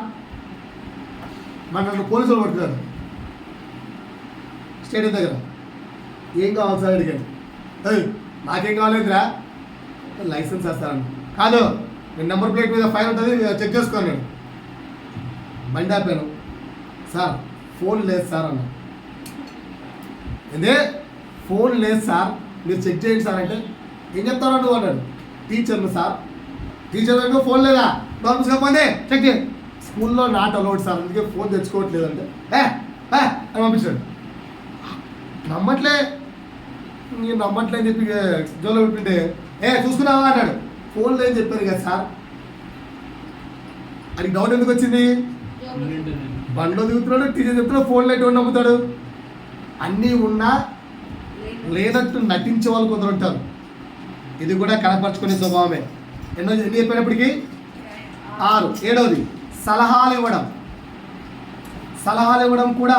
మన పోలీసులు పడుతున్నారు. స్టేడియం దగ్గర ఏం కావాలి సార్ అడిగాను. నాకేం కావాలేదురా, లైసెన్స్ వేస్తాను. కాదు, నేను నెంబర్ ప్లేట్ మీద ఫైన్ ఉంటుంది, చెక్ చేసుకోను. నేను బండి ఆపాను. సార్ ఫోన్ లేదు సార్ అన్న. ఇదే ఫోన్ లేదు సార్, మీరు చెక్ చేయండి సార్ అంటే, ఏం చెప్తారా నువ్వు అన్నాడు. టీచర్ను సార్, టీచర్ అంటే ఫోన్ లేదా, నార్మల్స్ కాకపోతే చెక్ చేయండి. స్కూల్లో నాట్ అలౌడ్ సార్, అందుకే ఫోన్ తెచ్చుకోవట్లేదు అంటే అని పంపించాడు. నమ్మట్లే, నేను నమ్మట్లే అని చెప్పి జోలో పెట్టుంటే చూసుకున్నావా అన్నాడు. ఫోన్ లేదని చెప్పారు కదా సార్. అది డౌట్ ఎందుకు వచ్చింది? బండిలో దిగుతున్నాడు, టీచర్ చెప్తున్నాడు, ఫోన్ లైట్ నమ్ముతాడు. అన్నీ ఉన్నా లేనట్టు నటించే వాళ్ళు కొందరు ఉంటారు. ఇది కూడా కనపరుచుకునే స్వభావమే. ఎన్ని చెప్పినప్పటికీ 6. 7వది సలహాలు ఇవ్వడం. సలహాలు ఇవ్వడం కూడా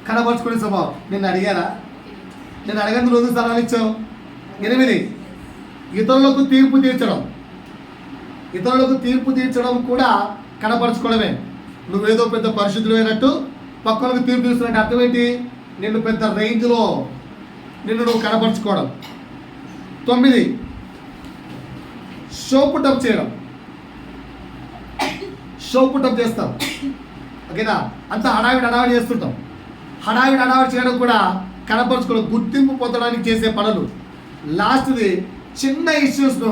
కనపరుచుకునే స్వభావం. నిన్ను అడిగారా? నేను అడగని రోజు సలహాలు ఇచ్చావు. 8 ఇతరులకు తీర్పు తీర్చడం. ఇతరులకు తీర్పు తీర్చడం కూడా కనపరుచుకోవడమే. నువ్వేదో పెద్ద పరిశుద్ధులు అయినట్టు పక్కలకు తీర్పు తీర్చుకున్నట్టు అర్థం ఏంటి? నిన్ను పెద్ద రేంజ్లో నిన్ను నువ్వు కనపరుచుకోవడం. 9 షోపుటప్ చేయడం. షోపుటప్ చేస్తాం, ఓకేనా? అంత హడావిడి చేస్తుంటాం. హడావిడి చేయడం కూడా కనపరుచుకోవడం, గుర్తింపు పొందడానికి చేసే పనులు. లాస్ట్ది చిన్న ఇష్యూస్ను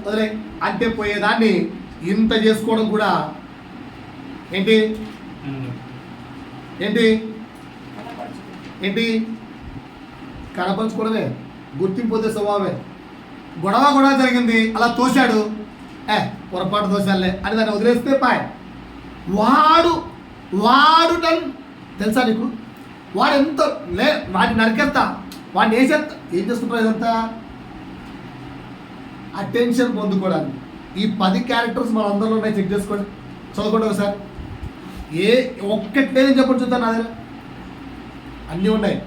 వదిలే అంటే పోయేదాన్ని ఇంత చేసుకోవడం కూడా ఏంటి ఏంటి ఏంటి కనపరుచుకోవడమే, గుర్తింపు పొందే స్వభావమే. గొడవ జరిగింది, అలా తోశాడు, పొరపాటు తోశాలే అని దాన్ని వదిలేస్తే పాయ్. వాడు తెలుసా నీకు? వాడు ఎంత వాడిని నరికేస్తా, వాడిని వేసేస్తా. ఏం చేస్తుంటారు ఇదంతా? అటెన్షన్ పొందుకోవడానికి. ఈ 10 క్యారెక్టర్స్ మన అందరిలో ఉన్నాయి, చెక్ చేసుకోండి, చదువుకోండి ఒకసారి. ఒక్కటి లేదని చెప్పండి చూద్దాం. నా దగ్గర అన్నీ ఉన్నాయి.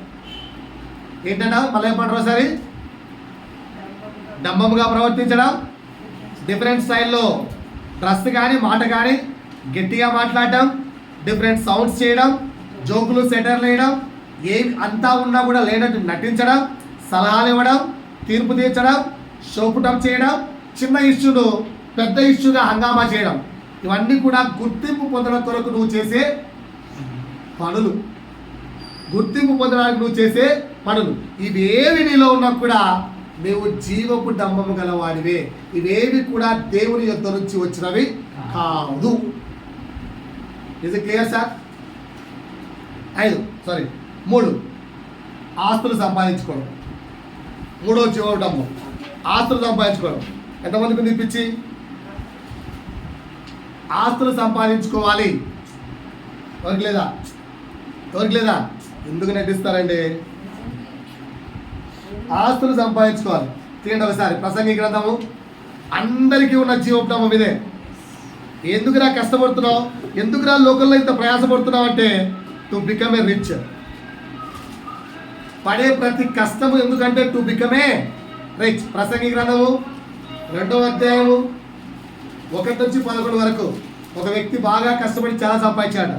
ఏంటన్నా మళ్ళీ చెప్పంటారు ఒకసారి? డంబముగా ప్రవర్తించడం, డిఫరెంట్ స్టైల్లో డ్రెస్ కానీ మాట కానీ గట్టిగా మాట్లాడటం, డిఫరెంట్ సౌండ్స్ చేయడం, జోకులు సెటర్లు వేయడం, ఏం అంతా ఉన్నా కూడా లేనట్టు నటించడం, సలహాలు ఇవ్వడం, తీర్పు తీర్చడం, షోపుటప్ చేయడం, చిన్న ఇష్యూను పెద్ద ఇష్యూగా హంగామా చేయడం. ఇవన్నీ కూడా గుర్తింపు పొందడం కొరకు నువ్వు చేసే పనులు. గుర్తింపు పొందడానికి నువ్వు చేసే పనులు. ఇవేవి నీలో ఉన్నా కూడా నువ్వు జీవపు డంబము గలవాడివే. ఇవేవి కూడా దేవుని యొద్ద నుంచి వచ్చినవి కాదు. ఇది క్లియర్ సార్? 3 ఆస్తులు సంపాదించుకోవడం. 3వ జీవపు డంబం ఆస్తులు సంపాదించుకోవడం. ఎంతమందికి నిప్పించి ఆస్తులు సంపాదించుకోవాలి? ఎవరికి లేదా? ఎందుకు నటిస్తారండి? ఆస్తులు సంపాదించుకోవాలి. తీయండి ఒకసారి ప్రసంగి గ్రంథము. అందరికీ ఉన్న జీవోపటమం ఇదే. ఎందుకురా కష్టపడుతున్నావు, ఎందుకురా లోకల్లో ఇంత ప్రయాసపడుతున్నావు అంటే టు బికమ్ ఏ రిచ్. పడే ప్రతి కష్టము ఎందుకంటే టు బికమ్ ఏ రిచ్. ప్రసంగి గ్రంథము 2వ అధ్యాయము 1 నుంచి 11 వరకు. ఒక వ్యక్తి బాగా కష్టపడి చాలా సంపాదించాడు.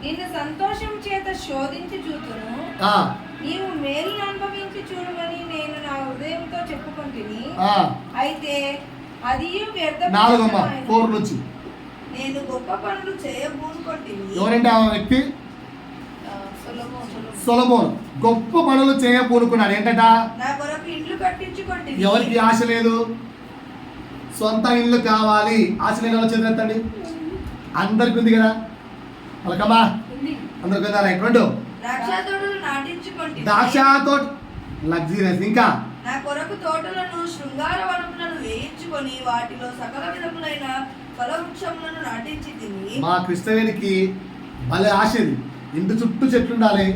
నిన్ను సంతోషం చేత శోధించి చూతును, నీవు మేలు అనుభవించి చూడమని నేను నా హృదయంతో చెప్పుకుంటుని. అయితే అది వ్యర్థమైన 4 నుంచి నేను గొప్ప పనులు చేయబూనుకొంటిని. ఎవరంటే ఆ వ్యక్తి? సొలొమోను. గొప్ప పనులు చేయబూనుకున్నాడు. ఏంటట? నా కొరకు ఇండ్లు కట్టించుకోండి. ఎవరికి ఆశ లేదు? సొంత ఇల్లు కావాలి. ఆశ లేని వాళ్ళు చేతులెత్తండి. అందరికి ఉంది కదా? పలకమ్మా, అందరికి ఉందా? రైట్. 2 ద్రాక్ష తోట లగ్జరీస్. ఇంకా నా కొరకు తోటలను శృంగార వనములను వేయించుకొని వాటిలో సకల విధములైన ఫల వృక్షములను నాటించి తిని. మా క్రిస్తవేనికి భలే ఆశ ఇది. ఇంటి చుట్టూ చెట్లు ఉండాలి,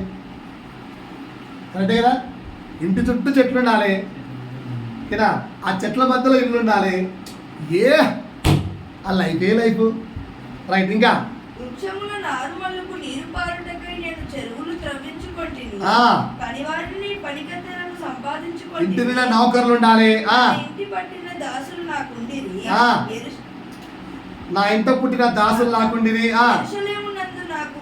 కరెక్టే కదా? ఇంటి చుట్టూ చెట్లు ఉండాలి కదా? ఆ చెట్ల మధ్యలో ఇల్లు ఉండాలి. ఆ లైఫ్ లైఫ్. రైట్. ఇంకా వృక్షముల నారుమల్లకు నీరు పారుటకై నేను చెరువులు త్రవ్వించుకొంటిని. పనివారిని పనికత్తెలను సంపాదించుకొంటిని. ఇంటి మీద నౌకర్లు ఉండాలి. ఇంటి పట్టిన దాసులు నాకుండిరి. నా ఇంట పుట్టిన దాసులు నాకుండిరి. యెరూషలేమునందు నాకు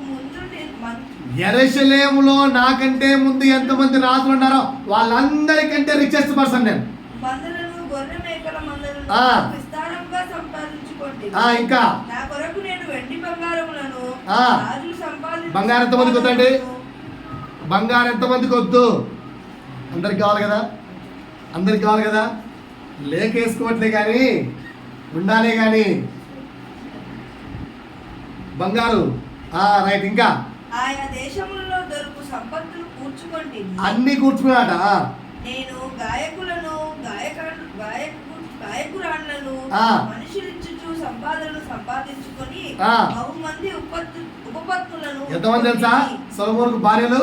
యెరూషలేములో నాకంటే ముందు ఎంతమంది రాజులు ఉన్నారో వాళ్ళందరికంటే రిచెస్ట్ పర్సన్ నేను. మందలను గొర్రె మేకల మందలను ఆ. విస్తారంగా సంపాదించుకోండి. ఇంకా నా కొరకు నేను వెండి బంగారములను ఆ. రాజులు సంపాదించు. బంగారం ఎంతమందికి వద్దండి? బంగారం ఎంతమందికి వద్దు? అందరికి కావాలి కదా, అందరికి కావాలి కదా. లేకేసుకోవట్లే కానీ ఉండాలే కానీ బంగారు. రైట్. ఇంకా ఆయా దేశములలో దొరుకు సంపత్తులు కూర్చుకోండి. అన్ని కూర్చుకున్నాట. నేను గాయకులను గాయకురాళ్లను ఆ. మనుషులిచ్చుచు సంపాదనలు సంపాదించుకొని ఆ. బహుమంది ఉపపత్తులను. ఎంతమంది తెలుసా సొలొమోనుకు భార్యలు?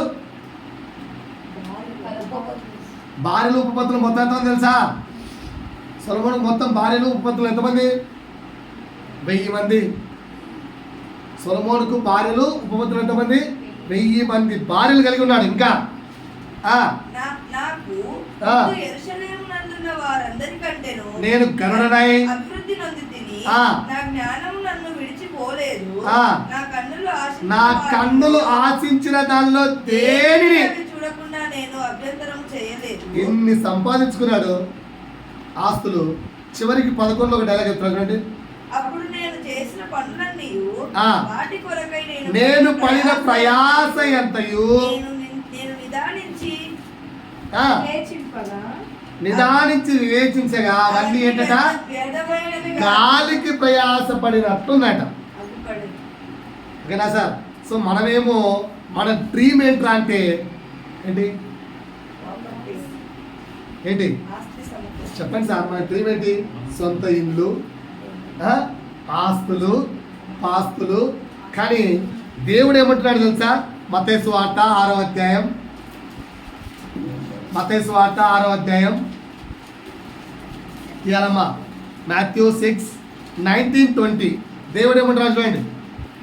భార్యలు ఉపపత్తులు మొత్తం ఎంతమంది తెలుసా? సొలొమోనుకు మొత్తం భార్యలు ఉపపత్తులు ఎంతమంది? 1000 మంది. సొలొమోనుకు భార్యలు ఉపపత్తులు ఎంతమంది? 1000 మంది భార్యలు కలిగి ఉన్నాడు. ఇంకా నాకు ఆ. యెరూషలేమునందున్న వారందరికంటేను నేను కరుణనై అభివృద్ధి నొందితిని. ఆ. నా జ్ఞానము నన్ను విడిచిపోలేదు. ఆ. నా కన్నులు ఆశించిన దానిలో దేనిని చూడకుండా నేను అభ్యంతరం చేయలేదు. ఎన్ని సంపాదించుకున్నాడు ఆస్తులు. చివరికి 11లో ఒక డైలాగ్ చెప్తాడు. అప్పుడు నేను చేసిన పనులన్నీ ఆ. వాటి కొరకై నేను పడిన ప్రయాస ఎంతయు నేను నిదానించి నిదానించి వివేచించగా అవన్నీ ఏంటట? వ్యర్థమైనవిగా గాలికి ప్రయాస పడినట్లున్నట. అగుపడెను. ఓకేనా సార్? సో మనమేమో మన డ్రీమ్ ఏంట్రా అంటే ఏంటి ఏంటి ఆస్తి సమకూర్చు. చెప్పండి సార్. మన డ్రీమ్ ఏంటి? సొంత ఇల్లు, ఆస్తులు, పాస్తులు. కానీ దేవుడు ఏమంటున్నాడు తెలుసా? మత్తయి సువార్త 6వ అధ్యాయం, మత్తయి సువార్త 6వ అధ్యాయం ఇయాలమ్మా మాథ్యూ 6:19-20. దేవుడు ఏమంటున్నాడు చూడండి.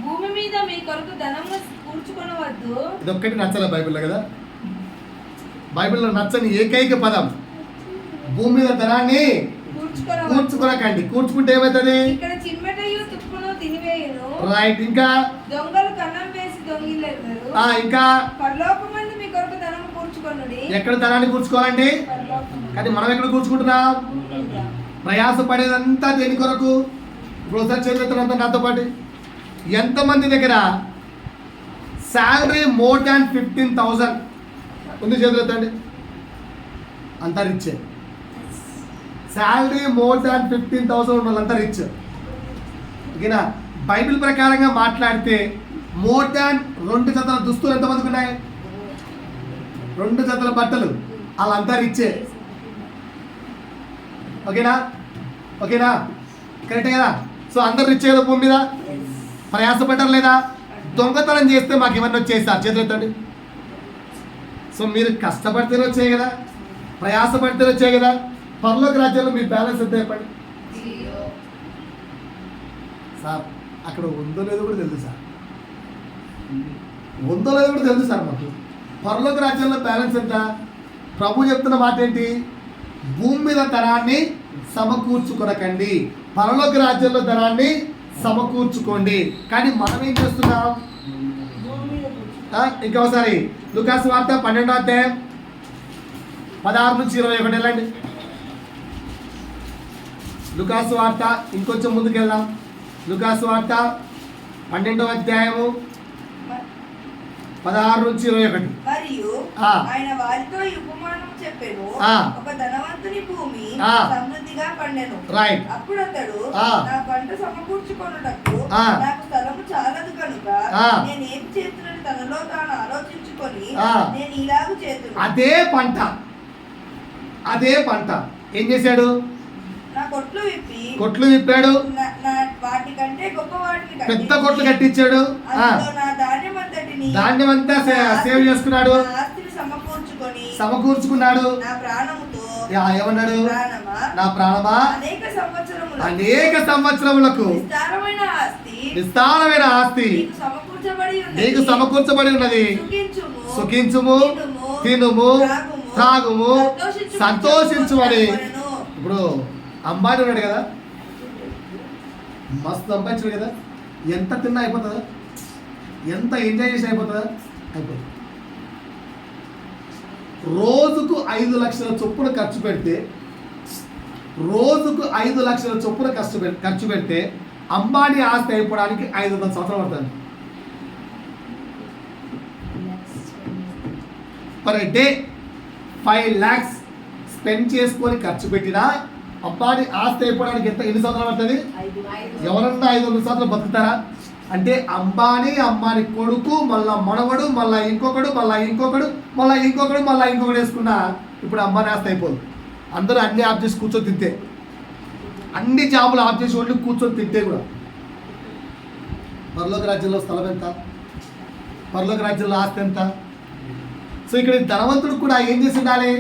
భూమి మీద మీ కొరకు ధనము కూర్చుకొనవద్దు. ఇదొక్కటి నచ్చలే బైబిల్లో కదా. బైబిల్లో నచ్చని ఏకైక పదం భూమి మీద ధనాన్ని కూర్చుకోనకండి. కూర్చుకుంటే ఏమవుతుంది? ఇక్కడ చిమ్మెటయు తుప్పును తినివేయును. రైట్. ఇంకా దొంగలు కన్నం వేసి దొంగిలెదరు. ఇంకా పరలోకమందు మీ కొరకు ధనము కూర్చుకొనుడి. ఎక్కడ ధనాన్ని కూర్చుకోవాలండి? కానీ మనం ఎక్కడ కూర్చుకుంటున్నాం? ప్రయాస పడేదంతా దేని కొరకు? ఇప్పుడు ఒకసారి చేతులంతా నాతో పాటు ఎంతమంది దగ్గర శాలరీ మోర్ దాన్ 15,000 ఉంది? చేతులెత్తండి. అంతా రిచ్. శాలరీ మోర్ దాన్ 15,000 ఉన్న వాళ్ళంతా రిచ్. ఓకేనా? బైబిల్ ప్రకారంగా మాట్లాడితే మోర్ దాన్ 2 జతల దుస్తులు ఎంతమందికి ఉన్నాయి? 2 జతల బట్టలు. వాళ్ళంతా రిచ్చే. ఓకేనా? ఓకేనా? కరెక్టే కదా? సో అందరు రిచ్ కదా భూమి మీద? ప్రయాసపడ్డారు లేదా? దొంగతనం చేస్తే మాకు ఇవన్నీ వచ్చేసారు. చేతులు ఎత్తండి. సో మీరు కష్టపడితేనే వచ్చాయి కదా, ప్రయాసపడితేనే వచ్చాయి కదా. పరలోక రాజ్యంలో మీ బ్యాలెన్స్ ఎంత చెప్పండి సార్? అక్కడ ఉందో లేదో కూడా తెలుసు సార్. ఉందో లేదో కూడా తెలుసు సార్ మాకు. పరలోక రాజ్యంలో బ్యాలెన్స్ ఎంత? ప్రభు చెప్తున్న మాట ఏంటి? భూమి మీద ధనాన్ని సమకూర్చుకొనకండి, పరలోక రాజ్యంలో ధనాన్ని సమకూర్చుకోండి. కానీ మనం ఏం చేస్తున్నాం? ఇంకోసారి లూకాసు వార్త 12వ అధ్యాయం 16-21 వెళ్ళండి. లూకాసు వార్త ఇంకొంచెం ముందుకు వెళ్దాం. లూకాసు వార్త 12వ అధ్యాయము 16-21. మరియు ఆయన వారితో ఈ ఉపమానం చెప్పెను. ఒక ధనవంతుని భూమి సమృద్ధిగా పండెను. రైట్. అప్పుడు అతడు నా పంట సమకూర్చుకొనుటకు నాకు స్థలము చాలదు కనుక నేను ఏం చేతునని తనలో తాను ఆలోచించుకొని నేను ఇలాగూ చేతును. అదే పంట ఏం చేశాడు? నా కొట్లు విప్పాడు. వాటికంటే గొప్ప వాటిని పెద్ద కొట్లు కట్టించాడు. ధాన్యం అంతా సేవ్ చేసుకున్నాడు, సమకూర్చుకున్నాడు. ఏమన్నాడు? నా ప్రాణమా అనేక సంవత్సరములకు విస్తారమైన ఆస్తి నీకు సమకూర్చబడి ఉన్నది. సుఖించుము, తినుము, త్రాగుము, సంతోషించు అని. ఇప్పుడు అంబానీ ఉన్నాడు కదా, మస్తు సంపాదించాడు కదా. ఎంత తిన్నా అయిపోతుందా? ఎంత ఎంజాయ్ చేసి అయిపోతుందా? అయిపోతుంది. రోజుకు 5 లక్షల చొప్పున ఖర్చు పెడితే ఖర్చు పెడితే అంబానీ ఆస్తి అయిపోవడానికి 500 సంవత్సరాలు పడుతుంది. పర్ డే 5 lakhs స్పెండ్ చేసుకొని ఖర్చు పెట్టినా అంబానీ ఆస్తి అయిపోవడానికి ఎన్ని సంవత్సరాలు పడుతుంది? ఎవరన్నా 500 సంవత్సరాలు బతుకుతారా? అంటే అంబానీ కొడుకు, మళ్ళా మనవడు, మళ్ళా ఇంకొకడు వేసుకున్నా ఇప్పుడు అంబానీ ఆస్తి అయిపోదు. అందరూ అన్ని ఆఫ్ చేసి కూర్చొని తింటే, అన్ని జాబులు ఆఫ్ చేసి వాళ్ళు కూర్చొని తింటే కూడా పరలోక రాజ్యంలో స్థలం ఎంత? పరలోక రాజ్యంలో ఆస్తి ఎంత? సో ఇక్కడ ధనవంతుడు కూడా ఏం చేసి ఉండాలి?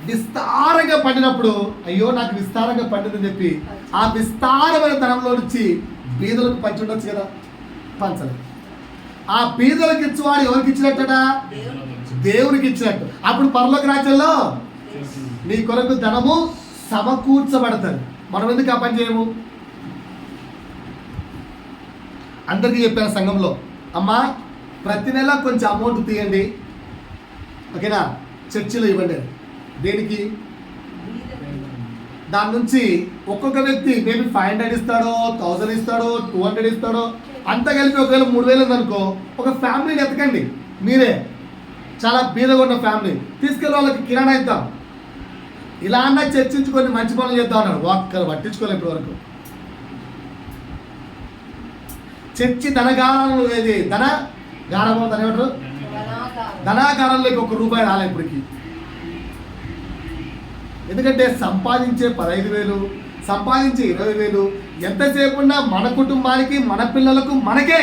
విస్తారంగా పండినప్పుడు అయ్యో నాకు విస్తారంగా పండిందని చెప్పి ఆ విస్తారమైన ధనంలో నుంచి బీదలకు పంచి ఉండొచ్చు కదా, పంచలేదు. ఆ బీదలకు ఇచ్చేవాడు ఎవరికి ఇచ్చినట్టట? దేవునికి ఇచ్చినట్టు. అప్పుడు పరలోక రాజ్యంలో నీ కొరకు ధనము సమకూర్చబడతారు. మనం ఎందుకు ఆ పని చేయము? అందరికీ చెప్పాను సంఘంలో, అమ్మా ప్రతి నెల కొంచెం అమౌంట్ తీయండి, ఓకేనా, చర్చిలో ఇవ్వండి. దేనికి? దాని నుంచి ఒక్కొక్క వ్యక్తి మేబీ 500 ఇస్తాడో, 1000 ఇస్తాడో, 200 ఇస్తాడో, అంతా కలిపి ఒకవేళ 3000 ఉందనుకో, ఒక ఫ్యామిలీని ఎతకండి. మీరే చాలా బీదగా ఉన్న ఫ్యామిలీ తీసుకెళ్ళి వాళ్ళకి కిరాణా ఇద్దాం. ఇలా అన్నా చర్చించుకొని మంచి పనులు చేద్దాం అన్నాడు. ఒక్కరు పట్టించుకోలేదు ఇప్పటి వరకు. చర్చి ధనగారంలో ఏది ధనగారం ఏమంటారు? ధనాగారంలోకి ₹1 రాలే ఇప్పటికి. ఎందుకంటే సంపాదించే 15,000, సంపాదించే 20,000 ఎంతసేపు ఉన్నా మన కుటుంబానికి, మన పిల్లలకు, మనకే.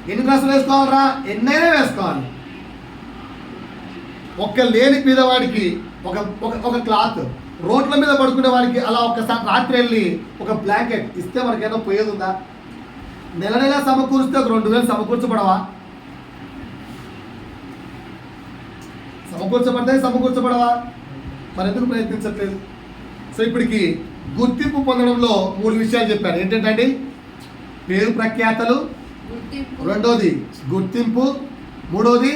ఎన్ని డ్రెస్సులు వేసుకోవాలరా? ఎన్నైనా వేసుకోవాలి. ఒక్క లేని పేదవాడికి ఒక క్లాత్, రోడ్ల మీద పడుకునే వాడికి అలా ఒక్కసారి రాత్రి వెళ్ళి ఒక బ్లాంకెట్ ఇస్తే మనకేదో పోయేది ఉందా? నెల సమకూరిస్తే ఒక 2,000 సమకూర్చబడవా? సమకూర్చబడవా? మరి ఎందుకు ప్రయత్నించట్లేదు? సో ఇప్పటికి గుర్తింపు పొందడంలో 3 విషయాలు చెప్పాను. ఏంటంటే పేరు ప్రఖ్యాతలు, రెండోది గుర్తింపు, మూడోది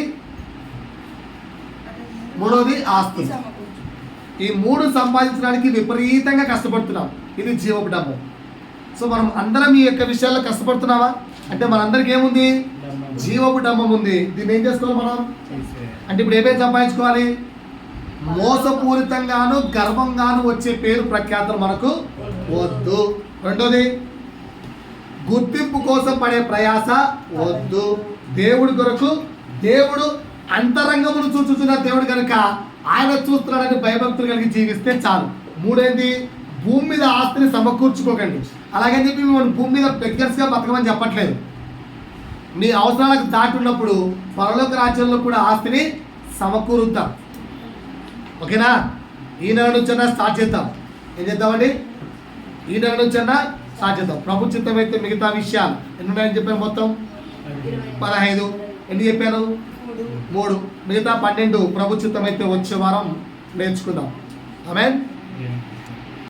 ఆస్తులు. ఈ 3 సంపాదించడానికి విపరీతంగా కష్టపడుతున్నాం. ఇది జీవకుటుంబం. సో మనం అందరం ఈ యొక్క విషయాల్లో కష్టపడుతున్నావా? అంటే మనందరికి ఏముంది? జీవకుటుంబం ఉంది. దీన్ని ఏం చేసుకోవాలి మనం? అంటే ఇప్పుడు ఏమేమి సంపాదించుకోవాలి? మోసపూరితంగాను గర్వంగాను వచ్చే పేరు ప్రఖ్యాతలు మనకు వద్దు. రెండోది గుర్తింపు కోసం పడే ప్రయాస వద్దు. దేవుడి కొరకు, దేవుడు అంతరంగమును చూచుతున్న దేవుడు కనుక ఆయన చూస్తున్నాడని భయభక్తులు కలిగి జీవిస్తే చాలు. మూడేంది? భూమి మీద ఆస్తిని సమకూర్చుకోకండి. అలాగని చెప్పి మిమ్మల్ని భూమి మీద బెగ్గర్స్గా బతకమని చెప్పట్లేదు. మీ అవసరాలకు దాటి ఉన్నప్పుడు పరలోక రాజ్యంలో కూడా ఆస్తిని సమకూరుద్దాం. ఓకేనా? ఈ నెల నుంచైనా స్టార్ట్ చేద్దాం. ఏం చేద్దామండి? ఈ నెల నుంచైనా స్టార్ట్ చేద్దాం. ప్రభు చిత్తం అయితే మిగతా విషయాలు ఎన్ని ఉన్నాయని చెప్పాను? మొత్తం 15. ఎన్ని చెప్పాను? 3. మిగతా 12 ప్రభు చిత్తం అయితే వచ్చే వారం నేర్చుకుందాం. ఆమేన్.